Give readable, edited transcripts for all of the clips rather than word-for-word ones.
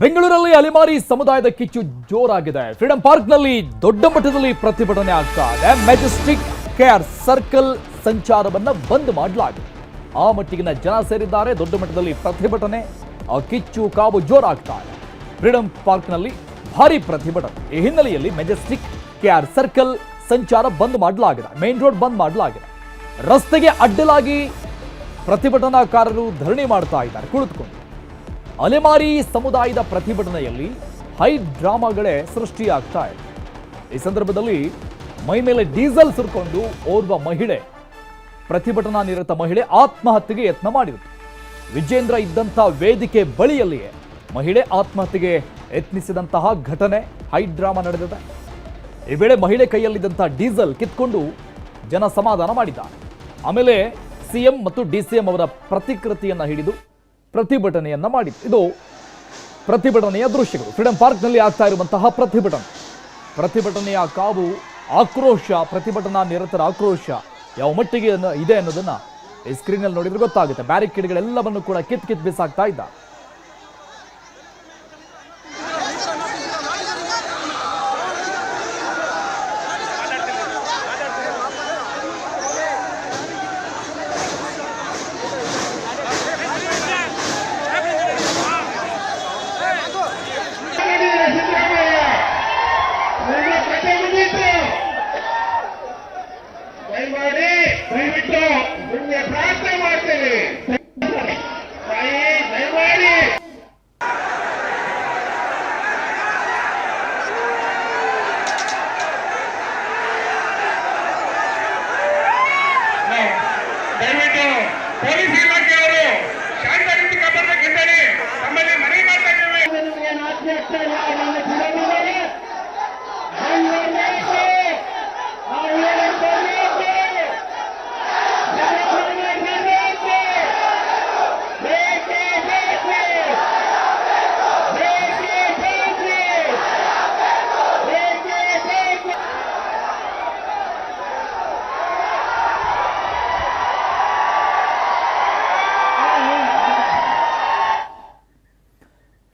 ಬೆಂಗಳೂರಲ್ಲಿ ಅಲೆಮಾರಿ ಸಮುದಾಯದ ಕಿಚ್ಚು ಜೋರಾಗಿದೆ. ಫ್ರೀಡಂ ಪಾರ್ಕ್ನಲ್ಲಿ ದೊಡ್ಡ ಮಟ್ಟದಲ್ಲಿ ಪ್ರತಿಭಟನೆ ಆಗ್ತಾ ಇದೆ. ಮೆಜೆಸ್ಟಿಕ್ ಕೇರ್ ಸರ್ಕಲ್ ಸಂಚಾರವನ್ನ ಬಂದ್ ಮಾಡಲಾಗಿದೆ. ಆ ಮಟ್ಟಿಗಿನ ಜನ ಸೇರಿದ್ದಾರೆ. ದೊಡ್ಡ ಮಟ್ಟದಲ್ಲಿ ಪ್ರತಿಭಟನೆ, ಕಿಚ್ಚು ಕಾವು ಜೋರಾಗ್ತಾ ಇದೆ. ಫ್ರೀಡಂ ಪಾರ್ಕ್ನಲ್ಲಿ ಭಾರಿ ಪ್ರತಿಭಟನೆ. ಈ ಹಿನ್ನೆಲೆಯಲ್ಲಿ ಮೆಜೆಸ್ಟಿಕ್ ಕೇರ್ ಸರ್ಕಲ್ ಸಂಚಾರ ಬಂದ್ ಮಾಡಲಾಗಿದೆ. ಮೇನ್ ರೋಡ್ ಬಂದ್ ಮಾಡಲಾಗಿದೆ. ರಸ್ತೆಗೆ ಅಡ್ಡಲಾಗಿ ಪ್ರತಿಭಟನಾಕಾರರು ಧರಣಿ ಮಾಡ್ತಾ ಇದ್ದಾರೆ ಕುಳಿತುಕೊಂಡು. ಅಲೆಮಾರಿ ಸಮುದಾಯದ ಪ್ರತಿಭಟನೆಯಲ್ಲಿ ಹೈ ಡ್ರಾಮಾಗಳೇ ಸೃಷ್ಟಿಯಾಗ್ತಾ ಇದೆ. ಈ ಸಂದರ್ಭದಲ್ಲಿ ಮೈ ಮೇಲೆ ಡೀಸೆಲ್ ಸುರ್ಕೊಂಡು ಓರ್ವ ಮಹಿಳೆ, ಪ್ರತಿಭಟನಾ ನಿರತ ಮಹಿಳೆ ಆತ್ಮಹತ್ಯೆಗೆ ಯತ್ನ ಮಾಡಿರುವುದು. ವಿಜೇಂದ್ರ ಇದ್ದಂಥ ವೇದಿಕೆ ಬಳಿಯಲ್ಲಿಯೇ ಮಹಿಳೆ ಆತ್ಮಹತ್ಯೆಗೆ ಯತ್ನಿಸಿದಂತಹ ಘಟನೆ, ಹೈ ಡ್ರಾಮಾ ನಡೆದಿದೆ. ಈ ವೇಳೆ ಮಹಿಳೆ ಕೈಯಲ್ಲಿದ್ದಂಥ ಡೀಸೆಲ್ ಕಿತ್ಕೊಂಡು ಜನ ಸಮಾಧಾನ ಮಾಡಿದ್ದಾರೆ. ಆಮೇಲೆ ಸಿಎಂ ಮತ್ತು ಡಿಸಿಎಂ ಅವರ ಪ್ರತಿಕೃತಿಯನ್ನು ಹಿಡಿದು ಪ್ರತಿಭಟನೆಯನ್ನ ಮಾಡಿದ್ರು. ಇದು ಪ್ರತಿಭಟನೆಯ ದೃಶ್ಯಗಳು. ಫ್ರೀಡಂ ಪಾರ್ಕ್ನಲ್ಲಿ ಆಗ್ತಾ ಇರುವಂತಹ ಪ್ರತಿಭಟನೆಯ ಕಾವು, ಆಕ್ರೋಶ, ಪ್ರತಿಭಟನಾ ನಿರತರ ಆಕ್ರೋಶ ಯಾವ ಮಟ್ಟಿಗೆ ಇದೆ ಅನ್ನೋದನ್ನ ಈ ಸ್ಕ್ರೀನಲ್ಲಿ ನೋಡಿದ್ರೆ ಗೊತ್ತಾಗುತ್ತೆ. ಬ್ಯಾರಿಕೇಡ್ಗಳೆಲ್ಲವನ್ನು ಕೂಡ ಕಿತ್ ಬಿಸಾಕ್ತಾ ಇದ್ದ. ಪೊಲೀಸ್ ಇಲಾಖೆಯವರು ಶಾಂತ ರೀತಿ ಕಾಪಾಡಬೇಕೆಂದರೆ ನಮ್ಮಲ್ಲಿ ಮನವಿ ಮಾಡ್ತಾ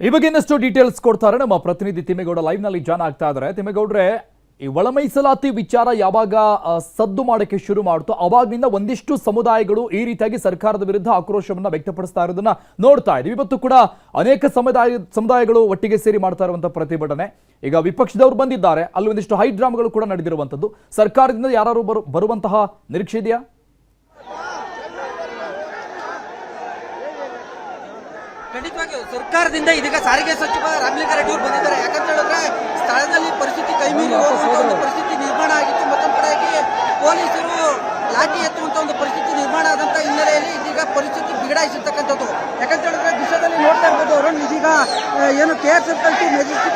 ಈ ಬಗ್ಗೆ ಇನ್ನಷ್ಟು ಡೀಟೇಲ್ಸ್ ಕೊಡ್ತಾರೆ ನಮ್ಮ ಪ್ರತಿನಿಧಿ ತಿಮ್ಮೇಗೌಡ ಲೈವ್ ನಲ್ಲಿ ಜಾಯ್ನ್ ಆಗ್ತಾ ಇದ್ದಾರೆ. ತಿಮ್ಮೇಗೌಡ್ರೆ, ಈ ಒಳ ಮೀಸಲಾತಿ ವಿಚಾರ ಯಾವಾಗ ಸದ್ದು ಮಾಡಕ್ಕೆ ಶುರು ಮಾಡ್ತು ಅವಾಗಿನಿಂದ ಒಂದಿಷ್ಟು ಸಮುದಾಯಗಳು ಈ ರೀತಿಯಾಗಿ ಸರ್ಕಾರದ ವಿರುದ್ಧ ಆಕ್ರೋಶವನ್ನ ವ್ಯಕ್ತಪಡಿಸ್ತಾ ಇರೋದನ್ನ ನೋಡ್ತಾ ಇದ್ದೀವಿ. ಇವತ್ತು ಕೂಡ ಅನೇಕ ಸಮುದಾಯಗಳು ಒಟ್ಟಿಗೆ ಸೇರಿ ಮಾಡ್ತಾ ಇರುವಂತಹ ಪ್ರತಿಭಟನೆ. ಈಗ ವಿಪಕ್ಷದವರು ಬಂದಿದ್ದಾರೆ, ಅಲ್ಲಿ ಒಂದಿಷ್ಟು ಹೈ ಡ್ರಾಮಾಗಳು ಕೂಡ ನಡೆದಿರುವಂತದ್ದು. ಸರ್ಕಾರದಿಂದ ಯಾರು ಬರುವಂತಹ ನಿರೀಕ್ಷೆ ಇದೆಯಾ? ಖಂಡಿತವಾಗಿಯೂ ಸರ್ಕಾರದಿಂದ ಇದೀಗ ಸಾರಿಗೆ ಸಚಿವ ರಾಮಲಿಂಗಾರೆಡ್ಡಿ ಅವರು ಬಂದಿದ್ದಾರೆ. ಯಾಕಂತ ಹೇಳಿದ್ರೆ ಸ್ಥಳದಲ್ಲಿ ಪರಿಸ್ಥಿತಿ ಕೈಮೀರಿ ಹೋಗುವಂತ ಒಂದು ಪರಿಸ್ಥಿತಿ ನಿರ್ಮಾಣ ಆಗಿತ್ತು. ಮತ್ತೊಂದು ಕಡೆಗೆ ಪೊಲೀಸರು ಲಾಠಿ ಎತ್ತುವಂತ ಒಂದು ಪರಿಸ್ಥಿತಿ ನಿರ್ಮಾಣ ಆದಂತ ಹಿನ್ನೆಲೆಯಲ್ಲಿ ಇದೀಗ ಪರಿಸ್ಥಿತಿ ಬಿಗಡಾಯಿಸಿರ್ತಕ್ಕಂಥದ್ದು. ಯಾಕಂತ ಹೇಳಿದ್ರೆ ದೃಶ್ಯದಲ್ಲಿ ನೋಡ್ತಾ ಇರ್ಬೋದು ಅರುಣ್, ಇದೀಗ ಏನು KR circle to Majestic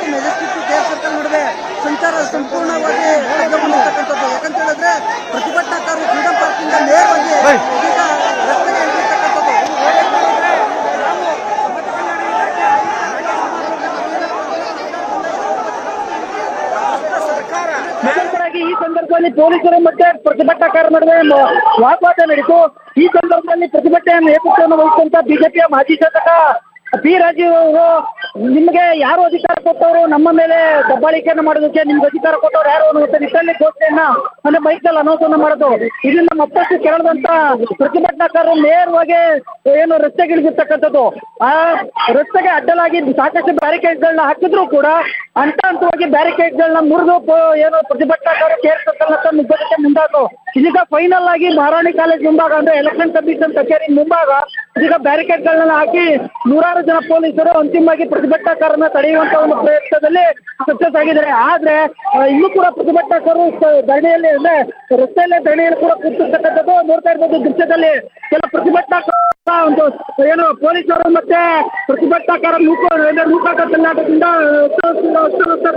KR circle ನಡುವೆ ಸಂಚಾರ ಸಂಪೂರ್ಣವಾಗಿ ರದ್ದುಗೊಂಡಿರ್ತಕ್ಕಂಥದ್ದು. ಯಾಕಂತ ಹೇಳಿದ್ರೆ ಪ್ರತಿಭಟನಾಕಾರರು ಫ್ರೀಡಂ ಪಾರ್ಕ್ ಇಂದ ನೇರವಾಗಿ ಇದೀಗ ರಸ್ತೆಗೆ ಇಳಿದಿರ್ತಕ್ಕಂಥದ್ದು. ಈ ಸಂದರ್ಭದಲ್ಲಿ ಪೊಲೀಸರು ಮತ್ತೆ ಪ್ರತಿಭಟನಾಕಾರರ ನಡುವೆ ವಾಗ್ವಾದ ನಡೆಯಿತು. ಈ ಸಂದರ್ಭದಲ್ಲಿ ಪ್ರತಿಭಟನೆಯ ನೇತೃತ್ವವನ್ನು ವಹಿಸಿದಂತ ಬಿಜೆಪಿಯ ಮಾಜಿ ಶಾಸಕ ಪಿ ರಾಜೀವ್ ಅವರು, ನಿಮಗೆ ಯಾರು ಅಧಿಕಾರ ಕೊಟ್ಟವರು ನಮ್ಮ ಮೇಲೆ ದಬ್ಬಾಳಿಕೆಯನ್ನು ಮಾಡೋದಕ್ಕೆ, ನಿಮ್ಗೆ ಅಧಿಕಾರ ಕೊಟ್ಟವ್ರು ಯಾರು ಅನ್ನುವಂಥ ನಿಟ್ಟಿನಲ್ಲಿ ಘೋಷಣೆಯನ್ನ ಅಂದ್ರೆ ಮೈಕಲ್ಲಿ ಅನೌನ್ಸ್ ಮಾಡೋದು. ಇದನ್ನ ಮತ್ತಷ್ಟು ಕೆರಳದಂತ ಪ್ರತಿಭಟನಾಕಾರರು ನೇರವಾಗಿ ಏನು ರಸ್ತೆಗಿಳಿದಿರ್ತಕ್ಕಂಥದ್ದು. ಆ ರಸ್ತೆಗೆ ಅಡ್ಡಲಾಗಿ ಸಾಕಷ್ಟು ಬ್ಯಾರಿಕೇಡ್ಗಳನ್ನ ಹಾಕಿದ್ರು ಕೂಡ ಹಂತವಾಗಿ ಬ್ಯಾರಿಕೇಡ್ಗಳನ್ನ ಮುರಿದು ಏನು ಪ್ರತಿಭಟನಾಕಾರರು ಕೇರ್ ಸರ್ಕಲ್ ಅಂತ ನುಗ್ಗೋದಕ್ಕೆ ಮುಂದಾದ್ರು. ಇದೀಗ ಫೈನಲ್ ಆಗಿ ಮಹಾರಾಣಿ ಕಾಲೇಜ್ ಮುಂಭಾಗ ಅಂದ್ರೆ ಎಲೆಕ್ಷನ್ ಕಮಿಷನ್ ಕಚೇರಿ ಮುಂಭಾಗ ಇದೀಗ ಬ್ಯಾರಿಕೇಡ್ಗಳನ್ನ ಹಾಕಿ ನೂರಾರು ಜನ ಪೊಲೀಸರು ಅಂತಿಮವಾಗಿ ಪ್ರತಿಭಟನಾಕಾರರನ್ನ ತಡೆಯುವಂತ ಒಂದು ಪ್ರಯತ್ನದಲ್ಲಿ ಸಕ್ಸಸ್ ಆಗಿದ್ದಾರೆ. ಆದ್ರೆ ಇನ್ನೂ ಕೂಡ ಪ್ರತಿಭಟನಾಕಾರರು ಧರಣಿಯಲ್ಲಿ ಅಂದ್ರೆ ರಸ್ತೆಯಲ್ಲೇ ಧರಣಿಯಲ್ಲಿ ಕೂಡ ಕೂತಿರ್ತಕ್ಕಂಥದ್ದು ನೋಡ್ತಾ ಇರ್ಬೋದು. ದೃಶ್ಯದಲ್ಲಿ ಕೆಲ ಪ್ರತಿಭಟನಾಕಾರ ಒಂದು ಏನು ಪೊಲೀಸರು ಮತ್ತೆ ಪ್ರತಿಭಟನಾಕಾರ ನೂಕಾಟ ಚೆಲ್ಲಾಟದಿಂದ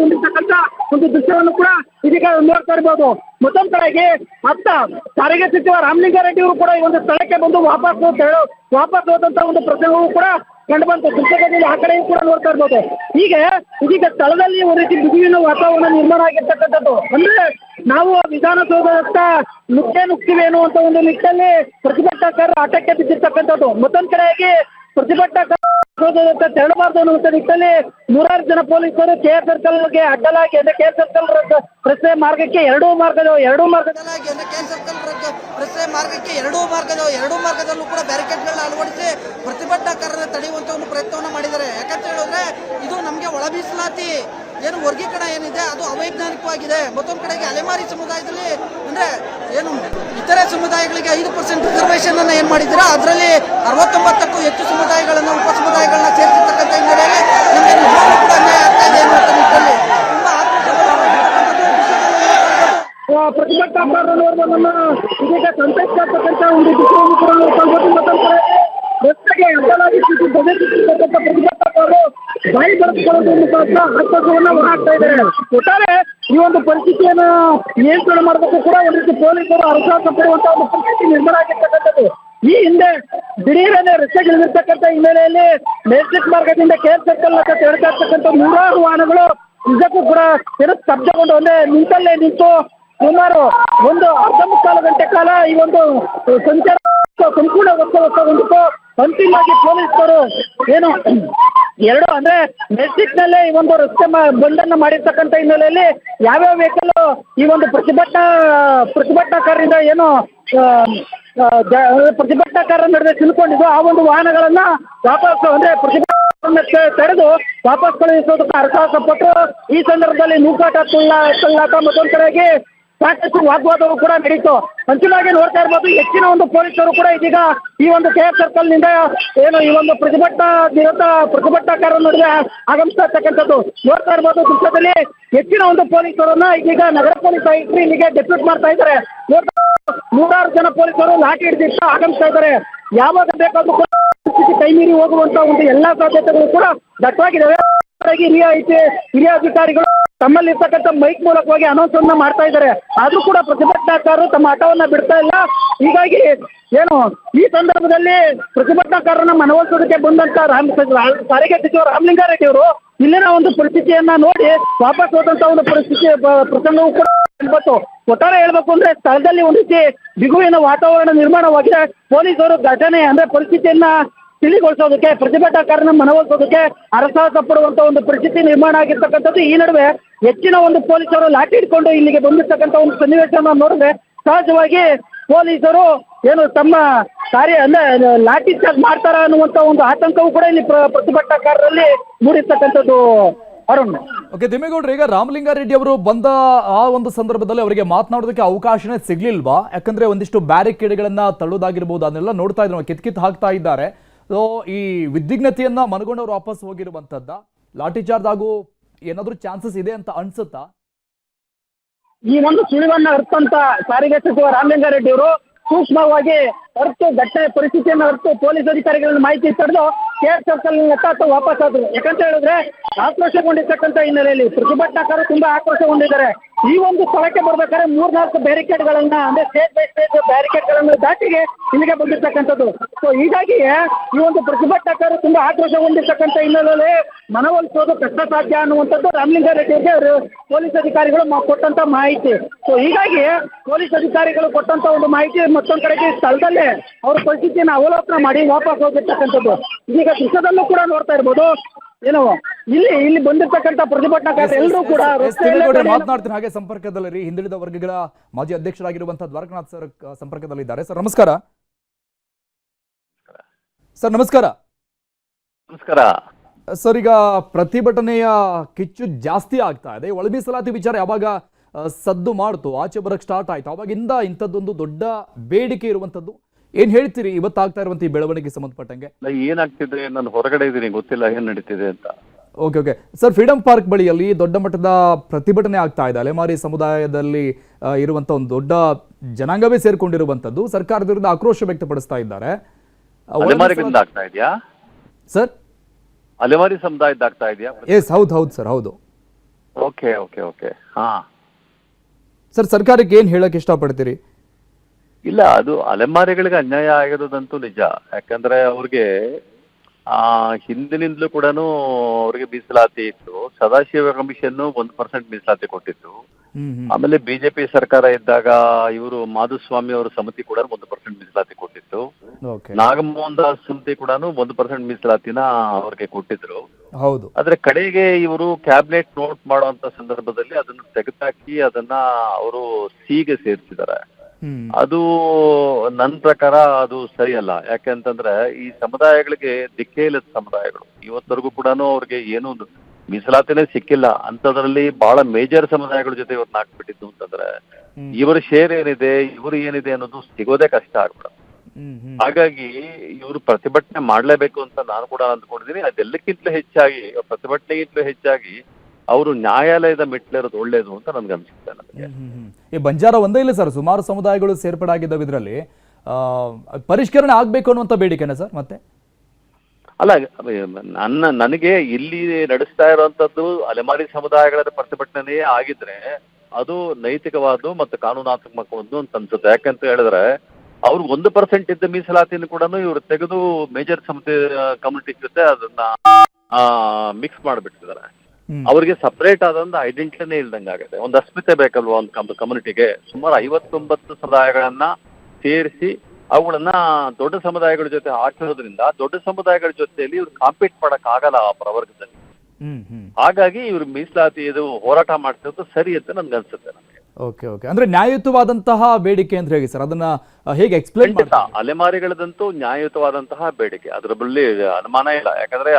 ಹೊಂದಿರ್ತಕ್ಕಂಥ ಒಂದು ದೃಶ್ಯವನ್ನು ಕೂಡ ಇದೀಗ ನೋಡ್ತಾ ಇರ್ಬೋದು. ಮತ್ತೊಂದು ಕಡೆಗೆ ಸಾರಿಗೆ ಸಚಿವ ರಾಮಲಿಂಗಾರೆಡ್ಡಿ ಅವರು ಕೂಡ ಈ ಒಂದು ಸ್ಥಳಕ್ಕೆ ಬಂದು ವಾಪಸ್ ಹೋದಂತ ಒಂದು ಪ್ರಸಂಗವೂ ಕೂಡ ಕಂಡು ಬಂತು. ದೃಶ್ಯದಲ್ಲಿ ಆ ಕಡೆಯೂ ಕೂಡ ನೋಡ್ತಾ ಇರ್ಬೋದು. ಇದೀಗ ಸ್ಥಳದಲ್ಲಿ ಒಂದು ರೀತಿ ಬಿಗುವಿನ ವಾತಾವರಣ ನಿರ್ಮಾಣ ಆಗಿರ್ತಕ್ಕಂಥದ್ದು. ಅಂದ್ರೆ ನಾವು ವಿಧಾನಸೌಧದತ್ತ ನುಗ್ಗೇ ನುಗ್ತೀವಿ ಅನ್ನುವಂತ ಒಂದು ನಿಟ್ಟಿನಲ್ಲಿ ಪ್ರತಿಭಟನಾಕಾರರು ಆಟಕ್ಕೆ ಬಿದ್ದಿರ್ತಕ್ಕಂಥದ್ದು. ಮತ್ತೊಂದು ಕಡೆಯಾಗಿ ಪ್ರತಿಭಟನಾ ತೆರಳಬಾರದು ಅನ್ನುವಂಥ ನಿಟ್ಟಿನಲ್ಲಿ ನೂರಾರು ಜನ ಪೊಲೀಸರು ಕೆಆರ್ ಸರ್ಕಲ್ಗೆ ಅಡ್ಡಲಾಗಿ ಅಂದ್ರೆ ಕೆಆರ್ ಸರ್ಕಲ್ ರಸ್ತೆ ಮಾರ್ಗಕ್ಕೆ ಎರಡೂ ಮಾರ್ಗದಲ್ಲೂ ಕೂಡ ಬ್ಯಾರಿಕೇಡ್ಗಳನ್ನ ಅಳವಡಿಸಿ ಪ್ರತಿಭಟನಾಕಾರರನ್ನು ತಡೆಯುವಂತ ಒಂದು ಪ್ರಯತ್ನವನ್ನು ಮಾಡಿದ್ದಾರೆ. ಯಾಕಂತ ಹೇಳಿದ್ರೆ ಇದು ನಮಗೆ ಒಳ ಮೀಸಲಾತಿ ಏನು ವರ್ಗೀಕರಣ ಏನಿದೆ ಅದು ಅವೈಜ್ಞಾನಿಕವಾಗಿದೆ. ಮತ್ತೊಂದು ಕಡೆಗೆ ಅಲೆಮಾರಿ ಸಮುದಾಯದಲ್ಲಿ ಅಂದ್ರೆ ಏನು ಇತರೆ ಸಮುದಾಯಗಳಿಗೆ 5% ರಿಸರ್ವೇಶನ್ ಅನ್ನ ಏನ್ ಮಾಡಿದ್ದೀರಾ, ಅದರಲ್ಲಿ 69ಕ್ಕೂ ಹೆಚ್ಚು ಸಮುದಾಯಗಳನ್ನ ಉಪ ಸಮುದಾಯಗಳನ್ನ ಸೇರಿಸಿರ್ತಕ್ಕಂಥ ಹಿನ್ನೆಲೆಯಲ್ಲಿ ನಮಗೆ ನಿಜವಾಗ್ಲೂ ಕೂಡ ಅನ್ಯಾಯ ಆಗ್ತಾ ಇದೆ ಅನ್ನುವಂಥ ನಿಟ್ಟಿನಲ್ಲಿ ತುಂಬಾ ಪ್ರತಿಭಟನಾಕಾರರನ್ನ ಇದೀಗ ಸಂತೈಸತಕ್ಕಂಥ ಒಂದು ರಸ್ತೆಗೆ ಅಡ್ಡಲಾಗಿ ಪ್ರತಿಭಟನಾಕಾರರು ಬಾಯಿ ಬರೆದುಕೊಳ್ಳೋದ್ರ ಮುಖಾಂತರ ಆಕ್ರೋಶವನ್ನ ಹೊರಹಾಕ್ತಾ ಇದ್ದಾರೆ. ಒಟ್ಟಾರೆ ಈ ಒಂದು ಪರಿಸ್ಥಿತಿಯನ್ನ ನಿಯಂತ್ರಣ ಮಾಡೋದಕ್ಕೂ ಕೂಡ ಒಂದು ರೀತಿ ಪೊಲೀಸರು ಹರಸಾಹಸ ಪಡುವಂತಹ ಒಂದು ಪರಿಸ್ಥಿತಿ ನಿರ್ಮಾಣ ಆಗಿರ್ತಕ್ಕಂಥದ್ದು. ಈ ಹಿಂದೆ ದಿಢೀರನೆ ರಸ್ತೆಗಿಳಿದಿರ್ತಕ್ಕಂಥ ಹಿನ್ನೆಲೆಯಲ್ಲಿ ಮೆಜೆಸ್ಟಿಕ್ ಮಾರ್ಗದಿಂದ ಕೆಆರ್ ಸರ್ಕಲ್ ಅಂತ ತೆರಳ್ತಾ ಇರ್ತಕ್ಕಂಥ ನೂರಾರು ವಾಹನಗಳು ನಿಜಕ್ಕೂ ಕೂಡ ಸ್ತಬ್ಧಗೊಂಡು ಒಂದೇ ನಿಂತಲ್ಲೇ ನಿಂತು ಸುಮಾರು ಒಂದು ಅರ್ಧ ಮುಕ್ಕಾಲು ಗಂಟೆ ಕಾಲ ಈ ಒಂದು ಸಂಚಾರ ಸಂಪೂರ್ಣ ಹೊಂದಿತ್ತು. ಅಂತಿಮವಾಗಿ ಪೊಲೀಸರು ಏನು ಎರಡು ಅಂದ್ರೆ ಮೆಜೆಸ್ಟಿಕ್ನಲ್ಲೇ ಈ ಒಂದು ರಸ್ತೆ ಬಂದನ್ನ ಮಾಡಿರ್ತಕ್ಕಂಥ ಹಿನ್ನೆಲೆಯಲ್ಲಿ ಯಾವ್ಯಾವ ವೆಹಿಕಲ್ ಈ ಒಂದು ಪ್ರತಿಭಟನಾಕಾರರಿಂದ ಏನು ಪ್ರತಿಭಟನಾಕಾರರ ನಡುವೆ ಸಿಲ್ಕೊಂಡಿದ್ದು ಆ ಒಂದು ವಾಹನಗಳನ್ನ ವಾಪಸ್ ಅಂದ್ರೆ ಪ್ರತಿಭಟನೆ ತಡೆದು ವಾಪಸ್ ಕಳುಹಿಸೋದಕ್ಕೆ ಹರಸಾಹಸ ಪಟ್ಟು ಈ ಸಂದರ್ಭದಲ್ಲಿ ನೂಕಾಟ ತುಳ್ಳಾಟ ಮತ್ತೊಂದು ಕಡೆಗೆ ಸಾಕಷ್ಟು ವಾಗ್ವಾದವು ಕೂಡ ನಡೀತು. ಅಂತಿಮವಾಗಿ ನೋಡ್ತಾ ಇರ್ಬೋದು ಹೆಚ್ಚಿನ ಒಂದು ಪೊಲೀಸರು ಕೂಡ ಇದೀಗ ಈ ಒಂದು ಕೆಆರ್ ಸರ್ಕಲ್ ನಿಂದ ಏನು ಈ ಒಂದು ಪ್ರತಿಭಟನಾಕಾರರ ನಡುವೆ ಆಗಮಿಸ್ತಕ್ಕಂಥದ್ದು ನೋಡ್ತಾ ಇರ್ಬೋದು. ದೃಶ್ಯದಲ್ಲಿ ಹೆಚ್ಚಿನ ಒಂದು ಪೊಲೀಸರನ್ನ ಇದೀಗ ನಗರ ಪೊಲೀಸ್ ಆಯುಕ್ತರು ಇಲ್ಲಿಗೆ ಡೆಪ್ಯೂಟ್ ಮಾಡ್ತಾ ಇದ್ದಾರೆ. ನೂರಾರು ಜನ ಪೊಲೀಸರು ಲಾಠಿ ಹಿಡಿದಿಟ್ಟು ಆಗಮಿಸ್ತಾ ಇದ್ದಾರೆ. ಯಾವಾಗ ಬೇಕಾದ್ರೂ ಕೂಡ ಕೈ ಮೀರಿ ಹೋಗುವಂತ ಒಂದು ಎಲ್ಲಾ ಸಾಧ್ಯತೆಗಳು ಕೂಡ ದಟ್ಟವಾಗಿದ್ದಾವೆ. ಹಿರಿಯ ಅಧಿಕಾರಿಗಳು ತಮ್ಮಲ್ಲಿರ್ತಕ್ಕಂಥ ಮೈಕ್ ಮೂಲಕವಾಗಿ ಅನೌನ್ಸ್ ಅನ್ನ ಮಾಡ್ತಾ ಇದ್ದಾರೆ. ಆದ್ರೂ ಕೂಡ ಪ್ರತಿಭಟನಾಕಾರರು ತಮ್ಮ ಹಠವನ್ನ ಬಿಡ್ತಾ ಇಲ್ಲ. ಹೀಗಾಗಿ ಏನು ಈ ಸಂದರ್ಭದಲ್ಲಿ ಪ್ರತಿಭಟನಾಕಾರರನ್ನ ಮನವೊಲಿಸೋದಕ್ಕೆ ಬಂದಂತ ಸಾರಿಗೆ ಸಚಿವ ರಾಮಲಿಂಗಾರೆಡ್ಡಿ ಅವರು ಇಲ್ಲಿನ ಒಂದು ಪರಿಸ್ಥಿತಿಯನ್ನ ನೋಡಿ ವಾಪಸ್ ಹೋದಂತ ಒಂದು ಪ್ರಸಂಗವೂ ಕೂಡ ಅನ್ಬತ್ತು. ಒಟ್ಟಾರೆ ಹೇಳ್ಬೇಕು ಅಂದ್ರೆ ಸ್ಥಳದಲ್ಲಿ ಒಂದು ರೀತಿ ಬಿಗುವಿನ ವಾತಾವರಣ ನಿರ್ಮಾಣವಾಗಿದೆ. ಪೊಲೀಸರು ಘಟನೆ ಅಂದ್ರೆ ಪರಿಸ್ಥಿತಿಯನ್ನ ತಿಳಿಗೊಳಿಸೋದಕ್ಕೆ ಪ್ರತಿಭಟನಾಕಾರನ ಮನವೊಲಿಸೋದಕ್ಕೆ ಹರಸಾಹಸ ಪಡುವಂತ ಒಂದು ಪರಿಸ್ಥಿತಿ ನಿರ್ಮಾಣ ಆಗಿರ್ತಕ್ಕಂಥದ್ದು. ಈ ನಡುವೆ ಹೆಚ್ಚಿನ ಒಂದು ಪೊಲೀಸರು ಲಾಠಿ ಹಿಡ್ಕೊಂಡು ಇಲ್ಲಿಗೆ ಬಂದಿರ್ತಕ್ಕಂಥ ಒಂದು ಸನ್ನಿವೇಶನ ನೋಡಿದ್ರೆ ಸಹಜವಾಗಿ ಪೊಲೀಸರು ಏನು ತಮ್ಮ ಕಾರ್ಯ ಅಂದ್ರೆ ಲಾಠಿ ಚಾರ್ಜ್ ಮಾಡ್ತಾರ ಅನ್ನುವಂತ ಒಂದು ಆತಂಕವೂ ಕೂಡ ಇಲ್ಲಿ ಪ್ರತಿಭಟನಾಕಾರರಲ್ಲಿ ಮೂಡಿರ್ತಕ್ಕಂಥದ್ದು. ಅರುಣ್, ಓಕೆ ತಿಮ್ಮೇಗೌಡ್ರು, ಈಗ ರಾಮಲಿಂಗಾರೆಡ್ಡಿ ಅವರು ಬಂದ ಆ ಒಂದು ಸಂದರ್ಭದಲ್ಲಿ ಅವರಿಗೆ ಮಾತನಾಡೋದಕ್ಕೆ ಅವಕಾಶನೇ ಸಿಗ್ಲಿಲ್ವಾ? ಯಾಕಂದ್ರೆ ಒಂದಿಷ್ಟು ಬ್ಯಾರಿಕೇಡ್ಗಳನ್ನ ತಳ್ಳೋದಾಗಿರ್ಬೋದು, ಅದನ್ನೆಲ್ಲ ನೋಡ್ತಾ ಇದ್ರು, ಕಿತ್ಕಿತ್ ಹಾಕ್ತಾ ಇದ್ದಾರೆ. ಸೊ ಈ ವಿದ್ವಿಗ್ನತೆಯನ್ನ ಮನಗೊಂಡವ್ರು ವಾಪಸ್ ಹೋಗಿರುವಂತದ್ದ ಲಾಠಿ ಚಾರ್ಜ್ ಆಗೋ ಏನಾದ್ರೂ ಚಾನ್ಸಸ್ ಇದೆ ಅಂತ ಅನ್ಸುತ್ತಾ? ಈ ಒಂದು ಸುಳಿವನ್ನ ಅರ್ಥಂತ ಸಾರಿಗೆ ಸಚಿವ ರಾಮಲಿಂಗಾರೆಡ್ಡಿ ಅವರು ಸೂಕ್ಷ್ಮವಾಗಿ ಅರ್ತು ಘಟನೆ ಪರಿಸ್ಥಿತಿಯನ್ನು ಅರ್ತು ಪೊಲೀಸ್ ಅಧಿಕಾರಿಗಳನ್ನ ಮಾಹಿತಿ ಪಡೆದು ಕೆಆರ್ ಸರ್ಕಲ್ ಅಥವಾ ವಾಪಸ್ ಆದ್ರು. ಯಾಕಂತ ಹೇಳಿದ್ರೆ ಆಕ್ರೋಶಗೊಂಡಿರ್ತಕ್ಕಂಥ ಹಿನ್ನೆಲೆಯಲ್ಲಿ ಪ್ರತಿಭಟನಾಕಾರರು ತುಂಬಾ ಆಕ್ರೋಶಗೊಂಡಿದ್ದಾರೆ. ಈ ಒಂದು ಸ್ಥಳಕ್ಕೆ ಬರ್ಬೇಕಾದ್ರೆ 3-4 ಬ್ಯಾರಿಕೇಡ್ಗಳನ್ನ ಅಂದ್ರೆ ಸ್ಟೇಜ್ ಬೈ ಸ್ಟೇಜ್ ಬ್ಯಾರಿಕೇಡ್ಗಳನ್ನು ದಾಟಿಗೆ ಇಲ್ಲಿಗೆ ಬಂದಿರ್ತಕ್ಕಂಥದ್ದು. ಸೊ ಹೀಗಾಗಿ ಈ ಒಂದು ಪ್ರತಿಭಟನಾಕಾರರು ತುಂಬಾ ಆಕ್ರೋಶಗೊಂಡಿರ್ತಕ್ಕಂಥ ಹಿನ್ನೆಲೆಯಲ್ಲಿ ಮನವೊಲಿಸೋದು ಕಷ್ಟ ಸಾಧ್ಯ ಅನ್ನುವಂಥದ್ದು ರಾಮಲಿಂಗಾರೆಡ್ಡಿಗೆ ಪೊಲೀಸ್ ಅಧಿಕಾರಿಗಳು ಕೊಟ್ಟಂತ ಮಾಹಿತಿ. ಸೊ ಹೀಗಾಗಿ ಪೊಲೀಸ್ ಅಧಿಕಾರಿಗಳು ಕೊಟ್ಟಂತ ಒಂದು ಮಾಹಿತಿ ಮತ್ತೊಂದು ಕಡೆಗೆ ಸ್ಥಳದಲ್ಲೇ ಅವ್ರ ಪರಿಸ್ಥಿತಿಯನ್ನು ಅವಲೋಕನ ಮಾಡಿ ವಾಪಸ್ ಹೋಗಿರ್ತಕ್ಕಂಥದ್ದು. ಇದೀಗ ದೃಶ್ಯದಲ್ಲೂ ಕೂಡ ನೋಡ್ತಾ ಇರ್ಬೋದು. ಏನು ಇಲ್ಲಿ ಬಂದಿರ್ತಕ್ಕಂಥ ಪ್ರತಿಭಟನಾಕಾರರು ಎಲ್ಲರೂ ಕೂಡ ಮಾತನಾಡ್ತೀನಿ. ಹಾಗೆ ಸಂಪರ್ಕದಲ್ಲಿ ಹಿಂದುಳಿದ ವರ್ಗಗಳ ಮಾಜಿ ಅಧ್ಯಕ್ಷರಾಗಿರುವಂತಹ ದ್ವಾರಕನಾಥ್ ಸರ್ ಸಂಪರ್ಕದಲ್ಲಿದ್ದಾರೆ. ಸರ್ ನಮಸ್ಕಾರ. ಸರ್ ನಮಸ್ಕಾರ. ನಮಸ್ಕಾರ ಸರ್, ಈಗ ಪ್ರತಿಭಟನೆಯ ಕಿಚ್ಚು ಜಾಸ್ತಿ ಆಗ್ತಾ ಇದೆ. ಒಳ ಮೀಸಲಾತಿ ವಿಚಾರ ಯಾವಾಗ ಸದ್ದು ಮಾಡ್ತು, ಆಚೆ ಬರಕ್ ಸ್ಟಾರ್ಟ್ ಆಯ್ತು, ಅವಾಗಿಂದ ಇಂಥದ್ದೊಂದು ದೊಡ್ಡ ಬೇಡಿಕೆ ಇರುವಂತದ್ದು. ಏನ್ ಹೇಳ್ತೀರಿ ಇವತ್ತಾಗ್ತಾ ಇರುವಂತ ಈ ಬೆಳವಣಿಗೆ ಸಂಬಂಧಪಟ್ಟಂಗೆ? ಏನಾಗ್ತಿದೆ, ನಾನು ಹೊರಗಡೆ ಇದ್ದೀನಿ, ಗೊತ್ತಿಲ್ಲ ಏನ್ ನಡೀತಿದೆ ಅಂತ. ಓಕೆ ಸರ್, ಫ್ರೀಡಂ ಪಾರ್ಕ್ ಬಳಿಯಲ್ಲಿ ದೊಡ್ಡ ಮಟ್ಟದ ಪ್ರತಿಭಟನೆ ಆಗ್ತಾ ಇದೆ. ಅಲೆಮಾರಿ ಸಮುದಾಯದಲ್ಲಿ ಇರುವಂತ ಒಂದು ದೊಡ್ಡ ಜನಾಂಗವೇ ಸೇರ್ಕೊಂಡಿರುವಂತದ್ದು. ಸರ್ಕಾರದ ವಿರುದ್ಧ ಆಕ್ರೋಶ ವ್ಯಕ್ತಪಡಿಸ್ತಾ ಇದ್ದಾರೆ. ಅಲೆಮಾರಿಗಳಿಂದ ಆಗ್ತಾ ಇದೆಯಾ ಸರ್? ಅಲೆಮಾರಿ ಸಮುದಾಯದ ಆಗ್ತಾ ಇದೆಯಾ? ಎಸ್, ಹೌದು ಸರ್, ಹೌದು. ಓಕೆ ಓಕೆ ಓಕೆ ಹಾ ಸರ್, ಸರ್ಕಾರಕ್ಕೆ ಏನ್ ಹೇಳಕ್ ಇಷ್ಟಪಡ್ತೀರಿ? ಇಲ್ಲ, ಅದು ಅಲೆಮಾರಿಗಳಿಗೆ ಅನ್ಯಾಯ ಆಗಿರೋದಂತೂ ನಿಜ. ಯಾಕಂದ್ರೆ ಅವ್ರಿಗೆ ಹಿಂದಿನಿಂದಲೂ ಕೂಡ ಅವ್ರಿಗೆ ಮೀಸಲಾತಿ ಇತ್ತು. ಸದಾಶಿವ ಕಮಿಷನ್ 1% ಮೀಸಲಾತಿ ಕೊಟ್ಟಿತ್ತು. ಆಮೇಲೆ ಬಿಜೆಪಿ ಸರ್ಕಾರ ಇದ್ದಾಗ ಇವರು ಮಾಧುಸ್ವಾಮಿ ಅವರ ಸಮಿತಿ ಕೂಡ 1% ಮೀಸಲಾತಿ ಕೊಟ್ಟಿತ್ತು. ನಾಗಮೋಹನ್ ದಾಸ್ ಸಮಿತಿ ಕೂಡ 1% ಮೀಸಲಾತಿನ ಅವ್ರಿಗೆ ಕೊಟ್ಟಿದ್ರು. ಹೌದು. ಆದ್ರೆ ಕಡೆಗೆ ಇವರು ಕ್ಯಾಬಿನೆಟ್ ನೋಟ್ ಮಾಡುವಂತ ಸಂದರ್ಭದಲ್ಲಿ ಅದನ್ನ ತೆಗೆದಾಕಿ ಅದನ್ನ ಅವರು ಸಿಗೆ ಸೇರಿಸಿದ್ದಾರೆ. ಅದು ನನ್ನ ಪ್ರಕಾರ ಅದು ಸರಿಯಲ್ಲ. ಯಾಕೆಂತಂದ್ರೆ ಈ ಸಮುದಾಯಗಳಿಗೆ ದಿಕ್ಕೇ ಇಲ್ಲದ ಸಮುದಾಯಗಳು ಇವತ್ತರೆಗೂ ಕೂಡ ಅವ್ರಿಗೆ ಏನೂ ಮೀಸಲಾತಿನೇ ಸಿಕ್ಕಿಲ್ಲ. ಅಂತದ್ರಲ್ಲಿ ಬಹಳ ಮೇಜರ್ ಸಮುದಾಯಗಳ ಜೊತೆ ಇವ್ರನ್ನ ಹಾಕ್ಬಿಟ್ಟಿದ್ದು ಅಂತಂದ್ರೆ ಇವರ ಶೇರ್ ಏನಿದೆ ಇವರು ಏನಿದೆ ಅನ್ನೋದು ಸಿಗೋದೇ ಕಷ್ಟ ಆಗ್ಬಿಡುತ್ತೆ. ಹಾಗಾಗಿ ಇವರು ಪ್ರತಿಭಟನೆ ಮಾಡ್ಲೇಬೇಕು ಅಂತ ನಾನು ಕೂಡ ಅಂದ್ಕೊಂಡಿದ್ದೀನಿ. ಅದೆಲ್ಲಕ್ಕಿಂತಲೂ ಹೆಚ್ಚಾಗಿ ಪ್ರತಿಭಟನೆಗಿಂತಲೂ ಹೆಚ್ಚಾಗಿ ಅವರು ನ್ಯಾಯಾಲಯದ ಮೆಟ್ಲೇರೋದು ಒಳ್ಳೇದು ಅಂತ ನನ್ಗೆ ಅನ್ಸುತ್ತೆ. ನನಗೆ ಈ ಬಂಜಾರ ಒಂದೇ ಇಲ್ಲ ಸರ್, ಸುಮಾರು ಸಮುದಾಯಗಳು ಸೇರ್ಪಡೆ ಆಗಿದ್ದಾವೆ. ಇದರಲ್ಲಿ ಪರಿಷ್ಕರಣೆ ಆಗ್ಬೇಕು ಅನ್ನುವಂಥ ಬೇಡಿಕೆನ ಸರ್ ಮತ್ತೆ ಅಲ್ಲ, ನನಗೆ ಇಲ್ಲಿ ನಡೆಸ್ತಾ ಇರುವಂತದ್ದು ಅಲೆಮಾರಿ ಸಮುದಾಯಗಳ ಪ್ರತಿಭಟನೆಯೇ ಆಗಿದ್ರೆ ಅದು ನೈತಿಕವಾದ ಮತ್ತು ಕಾನೂನಾತ್ಮಕವಾದ್ದು ಅಂತ ಅನ್ಸುತ್ತೆ. ಯಾಕಂತ ಹೇಳಿದ್ರೆ ಅವ್ರು 1% ಇದ್ದ ಮೀಸಲಾತಿನ ಕೂಡ ಇವರು ತೆಗೆದು ಮೇಜರ್ ಕಮ್ಯುನಿಟಿ ಜೊತೆ ಅದನ್ನ ಮಿಕ್ಸ್ ಮಾಡಿಬಿಟ್ಟಿದ್ದಾರೆ. ಅವ್ರಿಗೆ ಸಪರೇಟ್ ಆದಂತ ಐಡೆಂಟಿಟಿನೇ ಇಲ್ದಂಗಾಗಿದೆ. ಒಂದು ಅಸ್ಮಿತೆ ಬೇಕಲ್ವಾ ಒಂದು ಕಮ್ಯುನಿಟಿಗೆ. ಸುಮಾರು 59 ಸಮುದಾಯಗಳನ್ನ ಸೇರಿಸಿ ಅವುಗಳನ್ನ ದೊಡ್ಡ ಸಮುದಾಯಗಳ ಜೊತೆ ಹಾಕಿರೋದ್ರಿಂದ ದೊಡ್ಡ ಸಮುದಾಯಗಳ ಜೊತೆಯಲ್ಲಿ ಇವ್ರು ಕಾಂಪೀಟ್ ಮಾಡಕ್ ಆಗಲ್ಲ ಆ ಪ್ರವರ್ಗದಲ್ಲಿ. ಹಾಗಾಗಿ ಇವ್ರು ಮೀಸಲಾತಿ ಇದು ಹೋರಾಟ ಮಾಡ್ತಿರೋದು ಸರಿ ಅಂತ ನನ್ಗೆ ಅನ್ಸುತ್ತೆ. ಓಕೆ ಓಕೆ, ಅಂದ್ರೆ ನ್ಯಾಯಯುತವಾದಂತಹ ಬೇಡಿಕೆ ಅಂತ ಹೇಗೆ ಸರ್, ಅದನ್ನ ಹೇಗೆ ಎಕ್ಸ್ಪ್ಲೇನ್ ಮಾಡ್ತಾ? ಅಲೆಮಾರಿಗಳದಂತೂ ನ್ಯಾಯಯುತವಾದಂತಹ ಬೇಡಿಕೆ, ಅದ್ರ ಬಳಿ ಅನುಮಾನ ಇಲ್ಲ. ಯಾಕಂದ್ರೆ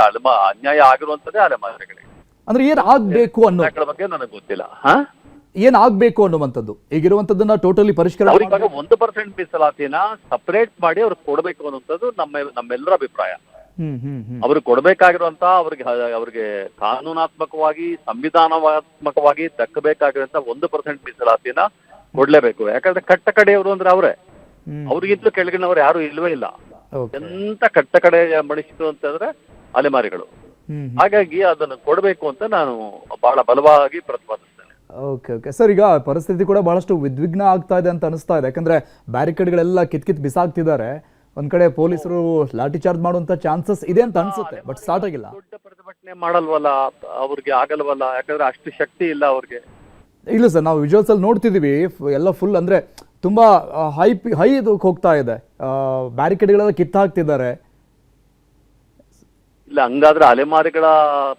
ಅನ್ಯಾಯ ಆಗಿರುವಂತದ್ದೇ ಅಲೆಮಾರಿಗಳಿಗೆ. ಅಂದ್ರೆ ಏನ್ ಆಗ್ಬೇಕು ಅನ್ನೋ ಬಗ್ಗೆ ನನಗೆ ಗೊತ್ತಿಲ್ಲ. ಏನ್ ಆಗ್ಬೇಕು ಅನ್ನುವಂಥದ್ದು ಈಗಿರುವಂತದ್ದನ್ನ ಟೋಟಲಿ ಪರಿಷ್ಕರಣೆ ಅವ್ರಿಗೆ 1% ಮೀಸಲಾತಿನ ಸಪರೇಟ್ ಮಾಡಿ ಅವ್ರಿಗೆ ಕೊಡ್ಬೇಕು ಅನ್ನುವಂಥದ್ದು ನಮ್ಮೆಲ್ಲರ ಅಭಿಪ್ರಾಯ. ಅವ್ರಿಗೆ ಕೊಡ್ಬೇಕಾಗಿರುವಂತ ಅವ್ರಿಗೆ ಕಾನೂನಾತ್ಮಕವಾಗಿ ಸಂವಿಧಾನಾತ್ಮಕವಾಗಿ ದಕ್ಕಬೇಕಾಗಿರುವಂತ 1% ಮೀಸಲಾತಿನ ಕೊಡ್ಲೇಬೇಕು. ಯಾಕಂದ್ರೆ ಕಟ್ಟ ಕಡೆಯವರು ಅಂದ್ರೆ ಅವ್ರೆ, ಅವ್ರಿಗಿಂತಲೂ ಕೆಳಗಿನವ್ರು ಯಾರು ಇಲ್ವೇ ಇಲ್ಲ. ಎಂತ ಕಟ್ಟ ಕಡೆ ಮನುಷ್ಯರು ಅಂತಂದ್ರೆ ಅಲೆಮಾರಿಗಳು. ಹಾಗಾಗಿ ಅದನ್ನು ಕೊಡಬೇಕು ಅಂತ ನಾನು ಬಹಳ ಬಲವಾಗಿ ಪ್ರತಿಪಾದಿಸ್ತೇನೆ. ಓಕೆ ಓಕೆ ಸರ್, ಈಗ ಪರಿಸ್ಥಿತಿ ಕೂಡ ಬಹಳಷ್ಟು ವಿದ್ವಿಗ್ನ ಆಗ್ತಾ ಇದೆ ಅಂತ ಅನಿಸ್ತಾ ಇದೆ. ಯಾಕಂದ್ರೆ ಬ್ಯಾರಿಕೇಡ್ಗಳೆಲ್ಲ ಕಿತ್ ಬಿಸಾಕ್ತಿದ್ದಾರೆ. ಒಂದ್ ಕಡೆ ಪೊಲೀಸರು ಲಾಠಿ ಚಾರ್ಜ್ ಮಾಡುವಂತ ಚಾನ್ಸಸ್ ಇದೆ ಅಂತ ಅನ್ಸುತ್ತೆ, ಬಟ್ ಸ್ಟಾರ್ಟ್ ಆಗಿಲ್ಲ. ದೊಡ್ಡ ಪ್ರತಿಭಟನೆ ಮಾಡಲ್ವಲ್ಲ, ಅವ್ರಿಗೆ ಆಗಲ್ವಲ್ಲ. ಯಾಕಂದ್ರೆ ಅಷ್ಟು ಶಕ್ತಿ ಇಲ್ಲ ಅವ್ರಿಗೆ. ಇಲ್ಲ ಸರ್, ನಾವು ವಿಜುವಲ್ಸ್ ಅಲ್ಲಿ ನೋಡ್ತಿದೀವಿ ಎಲ್ಲ ಫುಲ್ ಅಂದ್ರೆ ತುಂಬಾ ಹೈ ಹೋಗ್ತಾ ಇದೆ. ಬ್ಯಾರಿಕೇಡ್ಗಳೆಲ್ಲ ಕಿತ್ತಾಕ್ತಿದ್ದಾರೆ. ಇಲ್ಲ, ಹಂಗಾದ್ರೆ ಅಲೆಮಾರಿಗಳ